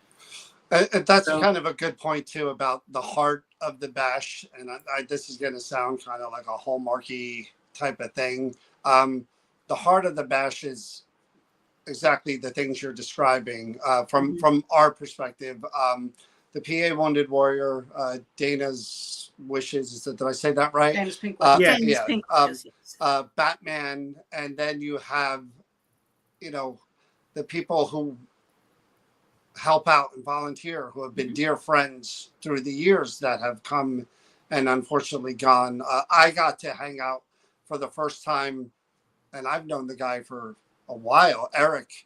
A: And that's
B: So-
A: kind of a good point too about the heart of the bash. And this is going to sound kind of like a hallmarky type of thing. The heart of the bash is exactly the things you're describing from our perspective. The PA Wounded Warrior, Dana's Wishes. Did I say that right?
D: Dana's Pink
B: Yeah.
C: Dana's
A: yeah.
C: Pink Witches, yes.
A: Batman, and then you have, the people who help out and volunteer, who have been dear friends through the years that have come and unfortunately gone. I got to hang out for the first time, and I've known the guy for a while, Eric.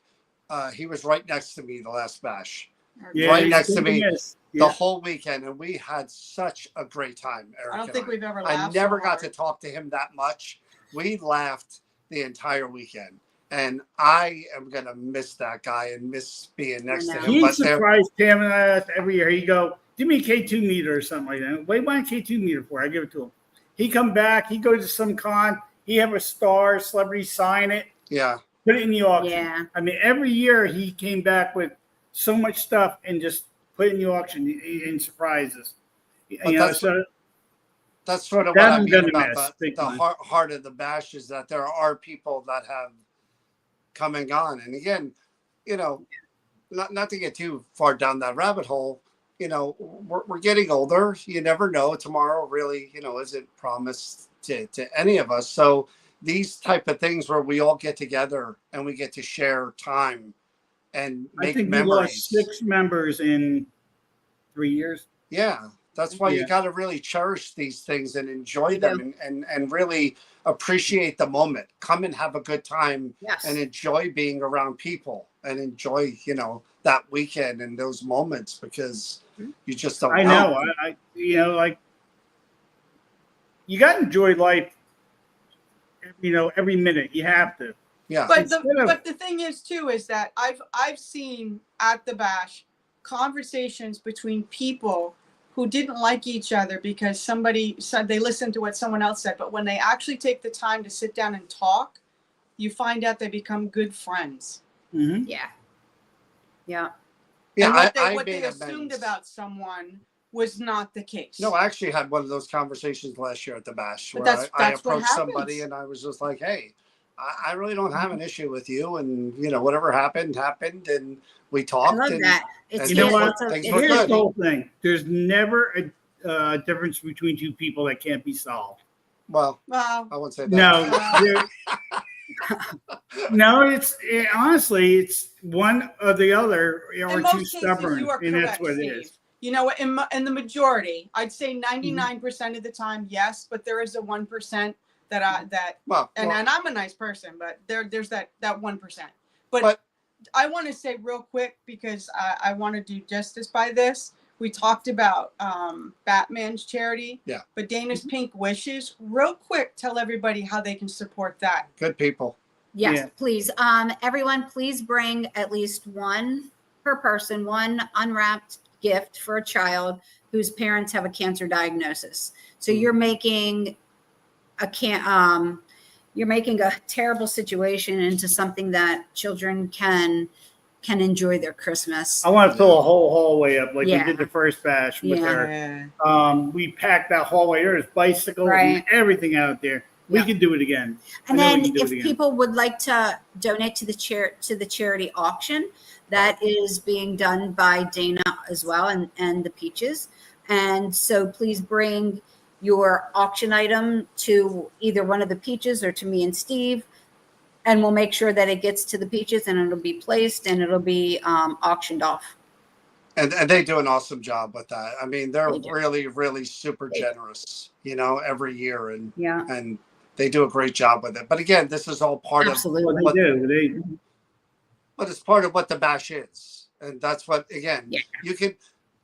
A: He was right next to me the last bash, right
B: he's
A: next to me
B: yes.
A: the
B: Yeah.
A: whole weekend, and we had such a great time, Eric.
D: I don't
A: and
D: think we've ever
A: I
D: laughed.
A: never
D: so
A: got
D: hard.
A: to talk to him that much. We laughed the entire weekend, and I am gonna miss that guy and miss being next to
C: I know.
A: him.
B: He
A: But there,
B: surprised Pam and I every year. He go, "Give me a K2 meter or something like that." Wait, why a K2 meter for? I give it to him. He come back. He goes to some con. He have a star celebrity sign it,
A: yeah,
B: put it in the auction.
C: Yeah.
B: I mean, every year he came back with so much stuff and just put it in the auction and surprises.
A: that's sort of
B: That
A: what I
B: I'm
A: mean
B: gonna
A: about
B: miss,
A: the
B: big time.
A: heart of the bash is that there are people that have come and gone. And again, not to get too far down that rabbit hole, we're getting older. You never know. Tomorrow really, isn't promised to any of us. So these type of things where we all get together and we get to share time and
B: I
A: make
B: think
A: memories.
B: we lost 6 members in 3 years.
A: Yeah. That's why you
B: Yeah.
A: got to really cherish these things and enjoy
C: You
A: them and really appreciate the moment. Come and have a good time
C: Yes.
A: and enjoy being around people and enjoy, that weekend and those moments, because you just don't
B: I know. Like you got to enjoy life. Every minute you have to.
A: Yeah.
D: But the thing is too is that I've seen at the bash conversations between people who didn't like each other because somebody said they listened to what someone else said, but when they actually take the time to sit down and talk, you find out they become good friends.
B: Mhm.
C: Yeah. Yeah.
A: Yeah,
D: and what
A: made
D: they assumed
A: amends.
D: about someone was not the case.
A: No, I actually had one of those conversations last year at the bash
D: But
A: where I
D: that's what
A: approached somebody
D: happens.
A: and I was just like, hey, I really don't have an issue with you. And, whatever happened, and we
C: I
A: talked
C: love that.
A: and
B: You know what?
A: things were
B: Here's
A: good.
B: the whole thing. There's never a difference between two people that can't be solved.
A: Well,
D: Well,
A: I wouldn't say that.
B: No, no. Honestly, it's one or the other, or
D: in
B: too
D: most cases,
B: stubborn,
D: you are
B: and that's
D: correct,
B: what it
D: Steve.
B: is.
D: You know, in the majority, I'd say 99% of the time, yes, but there is a 1%
A: Well,
D: and I'm a nice person, but there's that 1%. But I want to say real quick, because I want to do justice by this. We talked about Batman's charity.
A: Yeah.
D: But Dana's Pink Wishes, real quick, tell everybody how they can support that.
A: good people.
C: Yes,
B: Yeah.
C: please. Everyone, please bring at least one per person, one unwrapped gift for a child whose parents have a cancer diagnosis. So you're making you're making a terrible situation into something that children can enjoy their Christmas.
B: I want to fill a whole hallway up like
C: Yeah.
B: we did the first bash with
C: Yeah.
B: her. We packed that hallway. There's bicycles
C: Right.
B: and everything out there. We
C: Yeah.
B: can do it again.
C: And
B: I know we
C: then
B: can do
C: if
B: it again.
C: people would like to donate to the charity auction, that is being done by Dana as well, and the Peaches. And so please bring your auction item to either one of the Peaches or to me and Steve, and we'll make sure that it gets to the Peaches and it'll be placed and it'll be auctioned off.
A: And they do an awesome job with that. I mean, they're
C: They do.
A: really, really super generous, every year.
C: Yeah,
A: And they do a great job with it. But again, this is all part
C: absolutely.
B: Well, they do.
A: but it's part of what the bash is. And that's what, again,
C: Yeah.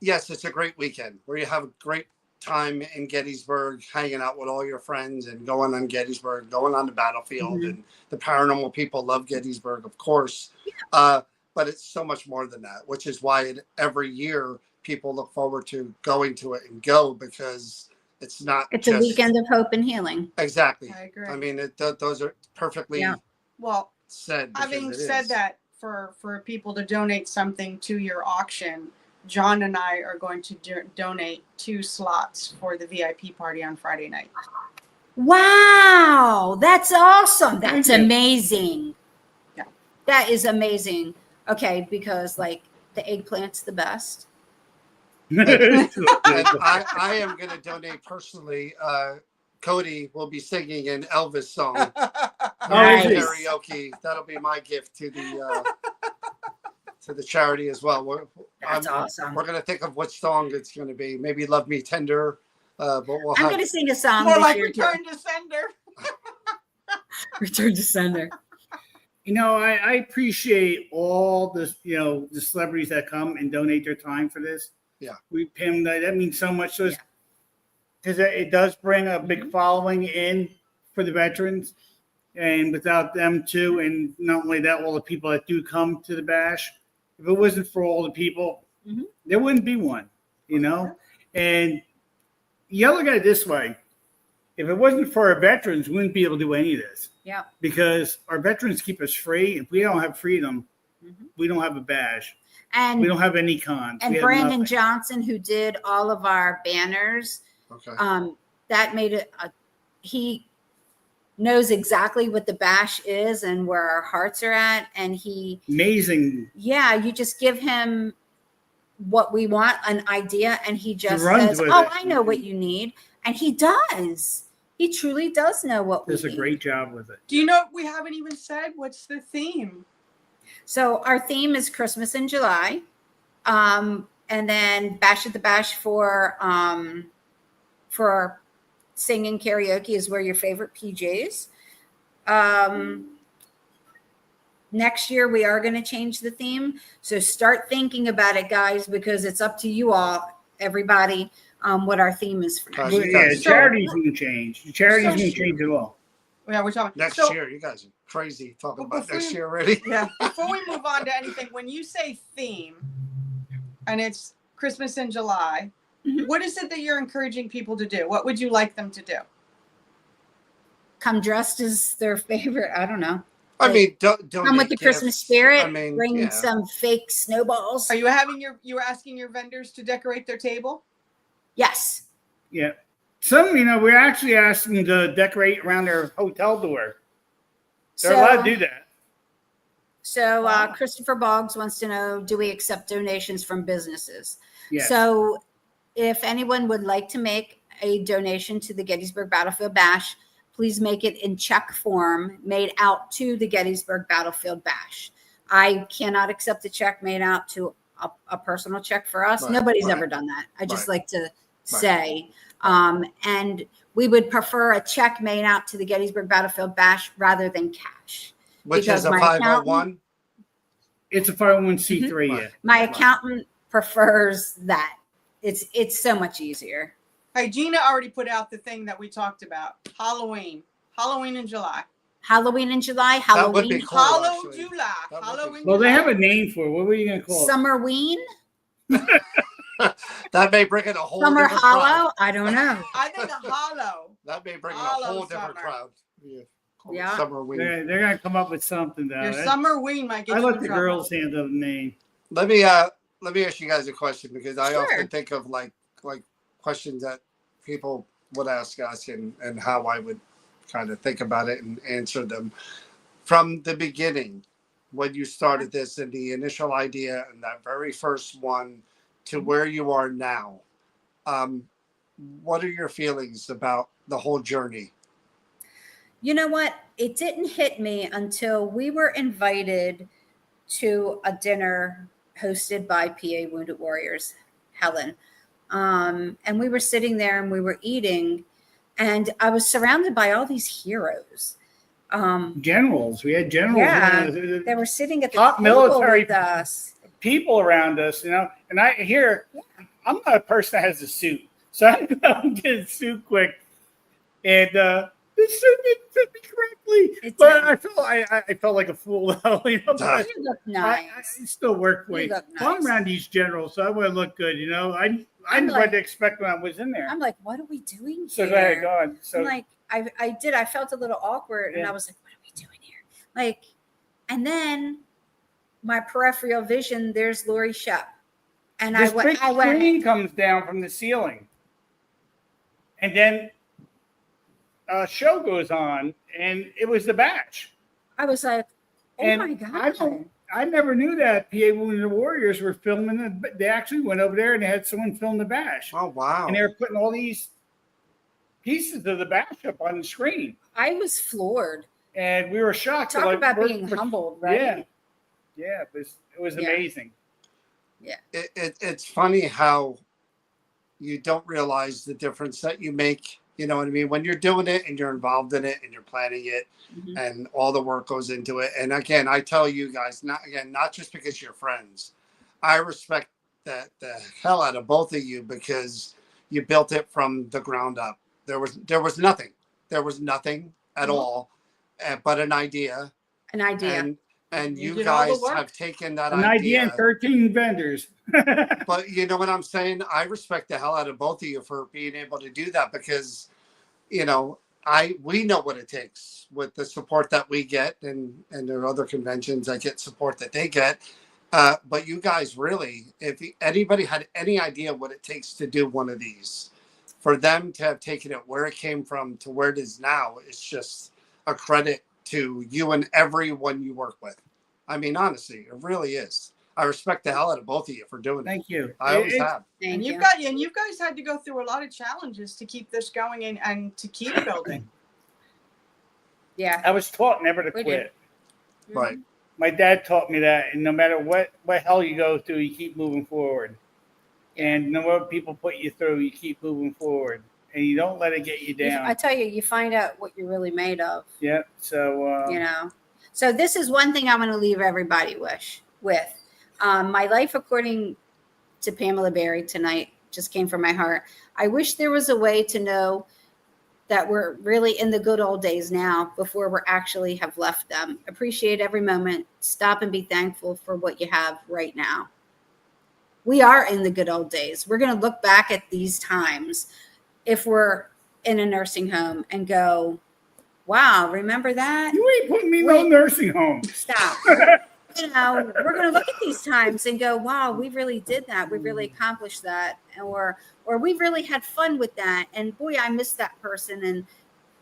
A: yes, it's a great weekend where you have a great time in Gettysburg, hanging out with all your friends and going on Gettysburg, going on the battlefield.
C: Mhm.
A: And the paranormal people love Gettysburg, of course. But it's so much more than that, which is why every year people look forward to going to it and go, because it's not
C: It's
A: just
C: a weekend of hope and healing.
A: Exactly.
D: I agree.
A: I mean, those are perfectly
C: Yeah.
D: Well,
A: said.
D: having
A: because it
D: said
A: is.
D: that, for people to donate something to your auction, John and I are going to donate 2 slots for the VIP party on Friday night.
C: Wow, that's awesome. That's
B: Thank you.
C: amazing.
D: Yeah.
C: That is amazing. Okay, because like the eggplant's the best.
A: And I am going to donate personally. Cody will be singing an Elvis song.
C: Nice.
A: Karaoke. That'll be my gift to the charity as well.
C: That's awesome.
A: We're going to think of what song it's going to be. Maybe "Love Me Tender." But we'll
C: I'm
A: have.
C: going to sing a song
D: More
C: this
D: like
C: year too.
D: Return to Sender.
C: Return to sender.
B: I appreciate all this, the celebrities that come and donate their time for this.
A: Yeah.
B: Pam, that means so much to us, because it does bring a big following in for the veterans, and without them too, and not only that, all the people that do come to the bash. If it wasn't for all the people,
C: Mhm.
B: there wouldn't be one, And you look at it this way: if it wasn't for our veterans, we wouldn't be able to do any of this.
C: Yeah.
B: Because our veterans keep us free. If we don't have freedom,
C: Mhm.
B: we don't have a bash.
C: And
B: We don't have any cons.
C: and
B: We have
C: Brandon
B: nothing.
C: Johnson, who did all of our banners,
A: Okay.
C: that made it. He knows exactly what the bash is and where our hearts are at, and
B: Amazing.
C: you just give him what we want, an idea, and he just
B: runs
C: says,
B: with
C: "Oh,
B: it.
C: I know what you need," and he does. He truly does know what we
B: Does a
C: need.
B: great job with it.
D: Do you know what we haven't even said? What's the theme?
C: So our theme is Christmas in July, and then Bash at the Bash for singing karaoke is wear your favorite PJs. Next year we are going to change the theme, so start thinking about it, guys, because it's up to you all, everybody, what our theme is for next
A: Right.
C: year.
B: Yeah,
A: So-
B: charities can change. Charities
D: So-
B: can change it all.
D: Yeah, we're talking
A: Next
D: so,
A: year, you guys are crazy talking
D: Well,
A: about
D: before
A: next
D: you-
A: year already.
D: Yeah. Before we move on to anything, when you say theme, and it's Christmas in July,
C: Mhm.
D: what is it that you're encouraging people to do? What would you like them to do?
C: Come dressed as their favorite. I don't know.
A: I
C: Like,
A: mean,
C: come
A: donate
C: with the Christmas
A: gifts.
C: spirit.
A: I mean,
C: Bring
A: yeah.
C: some fake snowballs.
D: Are you having you were asking your vendors to decorate their table?
C: Yes.
B: Yeah. Some, we're actually asking to decorate around their hotel door. They're allowed to do that.
C: So
D: Wow.
C: Christopher Boggs wants to know, do we accept donations from businesses?
B: Yes.
C: So if anyone would like to make a donation to the Gettysburg Battlefield Bash, please make it in check form made out to the Gettysburg Battlefield Bash. I cannot accept a check made out to a personal check for us.
A: Right,
C: Nobody's
A: right.
C: ever done that. I just
A: Right.
C: like to say. And we would prefer a check made out to the Gettysburg Battlefield Bash rather than cash.
A: Which
C: Because
A: is a
C: my
A: 501.
B: It's a 501c3,
A: Right.
B: yeah.
C: My accountant prefers that. It's so much easier.
D: Hey, Gina already put out the thing that we talked about. Halloween in July.
C: Halloween in July,
A: That would be
C: Halloween,
A: cool.
D: Hallow
A: actually.
D: July.
A: That would be
D: Halloween.
A: cool.
B: Well, they
D: July.
B: have a name for it. What were you going to call it?
C: Summerween,
A: That may bring in a whole
C: Summer
A: different crowd.
C: Hollow. I don't know.
D: I think a hollow.
A: That may bring in a
D: Hollow
A: whole different
D: summer.
A: crowd. Yeah. Call it
C: Yeah.
A: Summer weed.
B: They're going to come up with something, though.
D: Your summer ween might get
B: I
D: you
B: let
D: in
B: the
D: trouble.
B: girls handle the name.
A: Let me ask you guys a question, because I
C: Sure.
A: often think of like questions that people would ask us and how I would kind of think about it and answer them. From the beginning, when you started this and the initial idea and that very first one to where you are now, what are your feelings about the whole journey?
C: You know what? It didn't hit me until we were invited to a dinner hosted by PA Wounded Warriors, Helen. And we were sitting there and we were eating, and I was surrounded by all these heroes.
B: Generals. We had generals.
C: Yeah,
B: you know,
C: they were sitting at the
B: top
C: table
B: military
C: with us.
B: people around us, and I hear I'm not a person that has a suit, so I go and get a suit quick, and the suit didn't fit me correctly.
C: It
B: But
C: didn't.
B: I felt like a fool, though. But
C: You look
B: I
C: nice.
B: still work
C: You
B: weight.
C: look
B: Well, I'm
C: nice.
B: around these generals, so I want to look good. I
C: I'm
B: knew
C: like-
B: what to expect when I was in there.
C: I'm like, what are we doing
B: So
C: here?
B: go ahead, go on. So
C: I'm like, I felt a little awkward, and
B: Yeah.
C: I was like, what are we doing here? Like, and then my peripheral vision, there's Lori Shep. And
B: this big
C: I went,
B: screen comes down from the ceiling, and then a show goes on, and it was the Bash.
C: I was like, oh
B: And
C: my God.
B: I never knew that PA Wounded Warriors were filming. They actually went over there and they had someone film the Bash,
A: Oh wow!
B: and they were putting all these pieces of the Bash up on the screen,
C: I was floored.
B: and we were shocked.
C: Talk
B: Like,
C: about
B: we're-
C: being
B: we're-
C: humbled, right?
B: Yeah, it was
C: Yeah.
B: amazing.
A: It's funny how you don't realize the difference that you make. You know what I mean? When you're doing it and you're involved in it and you're planning it,
C: Mhm.
A: and all the work goes into it. And again, I tell you guys, not just because you're friends, I respect the hell out of both of you, because you built it from the ground up. There was nothing. There was nothing at
C: Mhm.
A: all, but an idea.
C: An idea.
A: And
D: You
A: you
D: did all the
A: guys
D: work.
A: have taken that
B: An idea and 13 vendors.
A: But you know what I'm saying? I respect the hell out of both of you for being able to do that, because, we know what it takes with the support that we get, and there are other conventions that get support that they get. But you guys really, if anybody had any idea what it takes to do one of these, for them to have taken it where it came from to where it is now, it's just a credit to you and everyone you work with. I mean, honestly, it really is. I respect the hell out of both of you for doing it.
B: Thank you.
A: I always
B: It's-
A: have.
C: Thank
D: And
C: you.
D: you guys had to go through a lot of challenges to keep this going and to keep building.
C: Yeah.
B: I was taught never to
C: We
B: quit.
C: did.
A: Right.
B: My dad taught me that, and no matter what hell you go through, you keep moving forward. And no matter what people put you through, you keep moving forward, and you don't let it get you down.
C: I tell you, you find out what you're really made of.
B: Yeah. So
C: So this is one thing I'm going to leave everybody with. My life according to Pamela Barry tonight just came from my heart. I wish there was a way to know that we're really in the good old days now before we actually have left them. Appreciate every moment. Stop and be thankful for what you have right now. We are in the good old days. We're going to look back at these times if we're in a nursing home and go, wow, remember that?
B: You ain't putting me in no
C: Wait.
B: nursing home.
C: Stop. You know, we're going to look at these times and go, wow, we really did that. We really accomplished that. Or we really had fun with that. And boy, I missed that person. And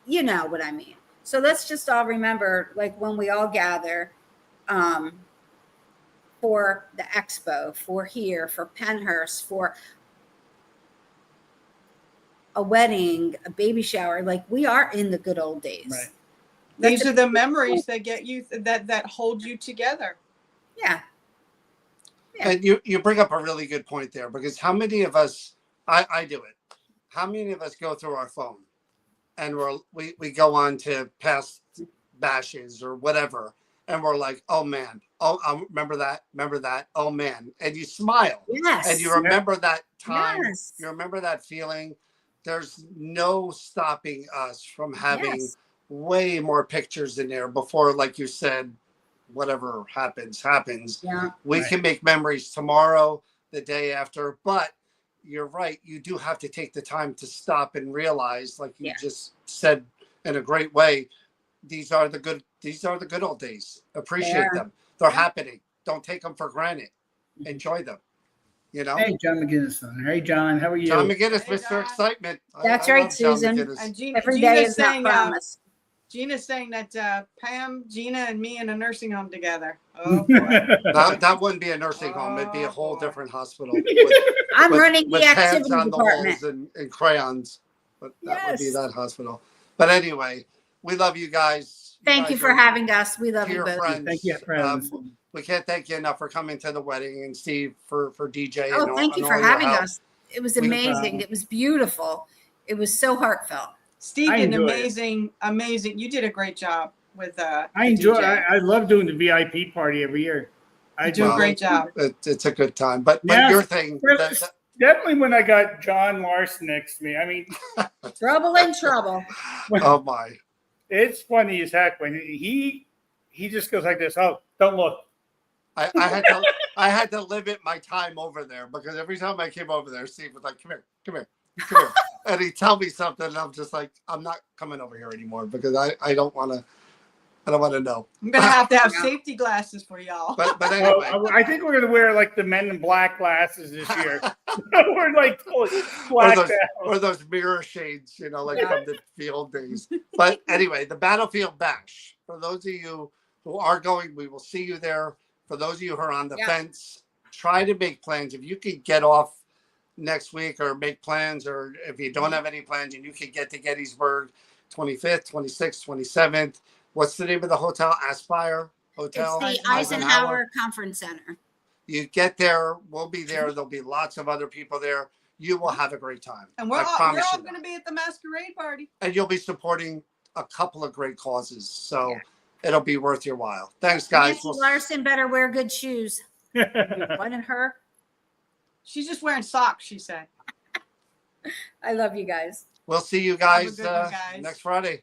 C: you know what I mean? So let's just all remember, like when we all gather for the expo, for here, for Penhurst, for a wedding, a baby shower, like we are in the good old days.
B: Right.
D: These are the memories that get you that hold you together.
C: Yeah.
A: And you bring up a really good point there, because how many of us, I do it. How many of us go through our phone and we go on to past bashes or whatever, and we're like, oh man, remember that, oh man, and you smile.
C: Yes.
A: And you remember that time.
C: Yes.
A: You remember that feeling. There's no stopping us from having
C: Yes.
A: way more pictures in there before, like you said, whatever happens.
C: Yeah.
A: We
B: Right.
A: can make memories tomorrow, the day after, but you're right. You do have to take the time to stop and realize, like you
C: Yeah.
A: just said in a great way, these are the good old days. Appreciate
C: They are.
A: them. They're happening. Don't take them for granted. Enjoy them. You know?
B: Hey, John McGinnis. Hey, John. How are you?
A: John McGinnis,
D: Hey,
A: Mr.
D: John.
A: Excitement.
C: That's
A: I
C: right,
A: love John
C: Susan.
A: McGinnis.
D: And
C: Every day is not promised.
D: Gina's saying that Pam, Gina, and me in a nursing home together. Oh boy.
A: That wouldn't be a nursing home. It'd be a whole
D: Oh, boy.
A: different hospital with,
C: I'm running
A: with
C: the
A: pads
C: activity
A: on the
C: department.
A: walls and crayons. But that would be
C: Yes.
A: that hospital. But anyway, we love you guys.
C: Thank you
A: guys
C: for
A: are
C: having us. We love you
A: dear
C: both.
A: friends.
B: Thank you for having us.
A: We can't thank you enough for coming to the wedding, and Steve for DJ.
C: Oh,
A: and
C: thank you
A: and
C: for
A: all your
C: having
A: help.
C: us. It was
A: We-
C: amazing. It was beautiful. It was so heartfelt.
D: Steve
B: I
D: did an
B: enjoy it.
D: amazing. You did a great job with
B: I
D: the
B: enjoy.
D: DJ.
B: I love doing the VIP party every year. I
D: You do a
A: Well,
D: great job.
A: It's a good time. But
B: Yes.
A: your thing,
B: Definitely when I got John Larson next to me. I mean,
C: Trouble in trouble.
A: oh my.
B: it's funny as heck when he just goes like this. Oh, don't look.
A: I had to limit my time over there, because every time I came over there, Steve was like, come here. And he'd tell me something, and I'm just like, I'm not coming over here anymore, because I don't want to know.
D: I'm gonna have to have
C: Yeah.
D: safety glasses for y'all.
A: But
B: Oh,
A: anyway,
B: I think we're gonna wear like the Men in Black glasses this year. We're like totally blacked out.
A: or those mirror shades, like
C: Yeah.
A: from the field days. But anyway, the Battlefield Bash. For those of you who are going, we will see you there. For those of you who are on the
C: Yeah.
A: fence, try to make plans. If you could get off next week or make plans, or if you don't have any plans and you could get to Gettysburg 25th, 26th, 27th. What's the name of the hotel? Aspire Hotel?
C: It's the Eisenhower Conference Center.
A: You get there, we'll be there. There'll be lots of other people there. You will have a great time.
D: And
A: I
D: we're
A: promise
D: all
A: you
D: going to
A: that.
D: be at the masquerade party.
A: And you'll be supporting a couple of great causes. So
C: Yeah.
A: it'll be worth your while. Thanks, guys.
C: Nancy Larson better wear good shoes. What in her?
D: She's just wearing socks, she said.
C: I love you guys.
A: We'll see you
D: Have a
A: guys,
D: good one, guys.
A: next Friday.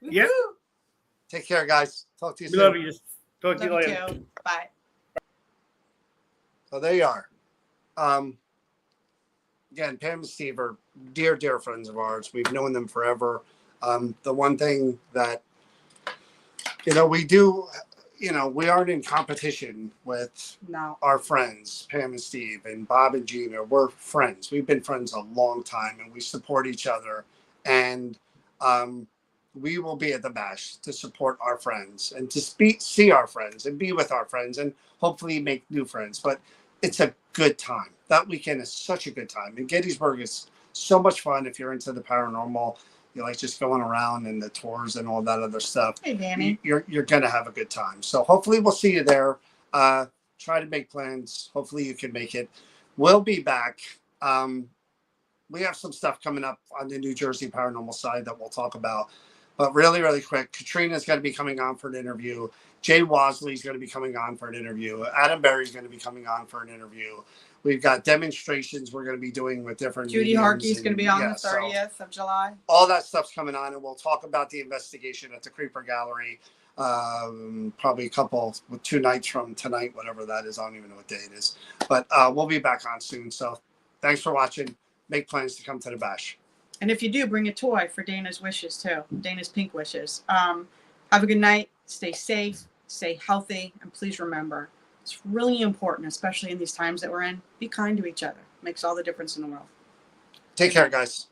B: Yep.
D: Woo-hoo.
A: Take care, guys. Talk to you
B: We
A: soon.
B: love you. Talk to you
D: Love you
B: later.
D: too. Bye.
A: So there you are. Again, Pam and Steve are dear, dear friends of ours. We've known them forever. The one thing that, we do, we aren't in competition with
D: No.
A: our friends, Pam and Steve and Bob and Gina. We're friends. We've been friends a long time, and we support each other. And we will be at the bash to support our friends and to see our friends and be with our friends and hopefully make new friends. But it's a good time. That weekend is such a good time. And Gettysburg is so much fun if you're into the paranormal. You like just going around and the tours and all that other stuff.
D: Hey, Danny.
A: You're going to have a good time. So hopefully we'll see you there. Try to make plans. Hopefully you can make it. We'll be back. We have some stuff coming up on the New Jersey paranormal side that we'll talk about. But really, really quick, Katrina's going to be coming on for an interview. Jay Wasley's going to be coming on for an interview. Adam Berry's going to be coming on for an interview. We've got demonstrations we're going to be doing with different
D: Judy
A: mediums,
D: Harkey's going to be on
A: yeah,
D: the 30th of July.
A: all that stuff's coming on, and we'll talk about the investigation at the Creeper Gallery. Probably 2 nights from tonight, whatever that is. I don't even know what day it is, but we'll be back on soon. So thanks for watching. Make plans to come to the bash.
D: And if you do, bring a toy for Dana's wishes too. Dana's pink wishes. Have a good night. Stay safe, stay healthy, and please remember, it's really important, especially in these times that we're in, be kind to each other. It makes all the difference in the world.
A: Take care, guys.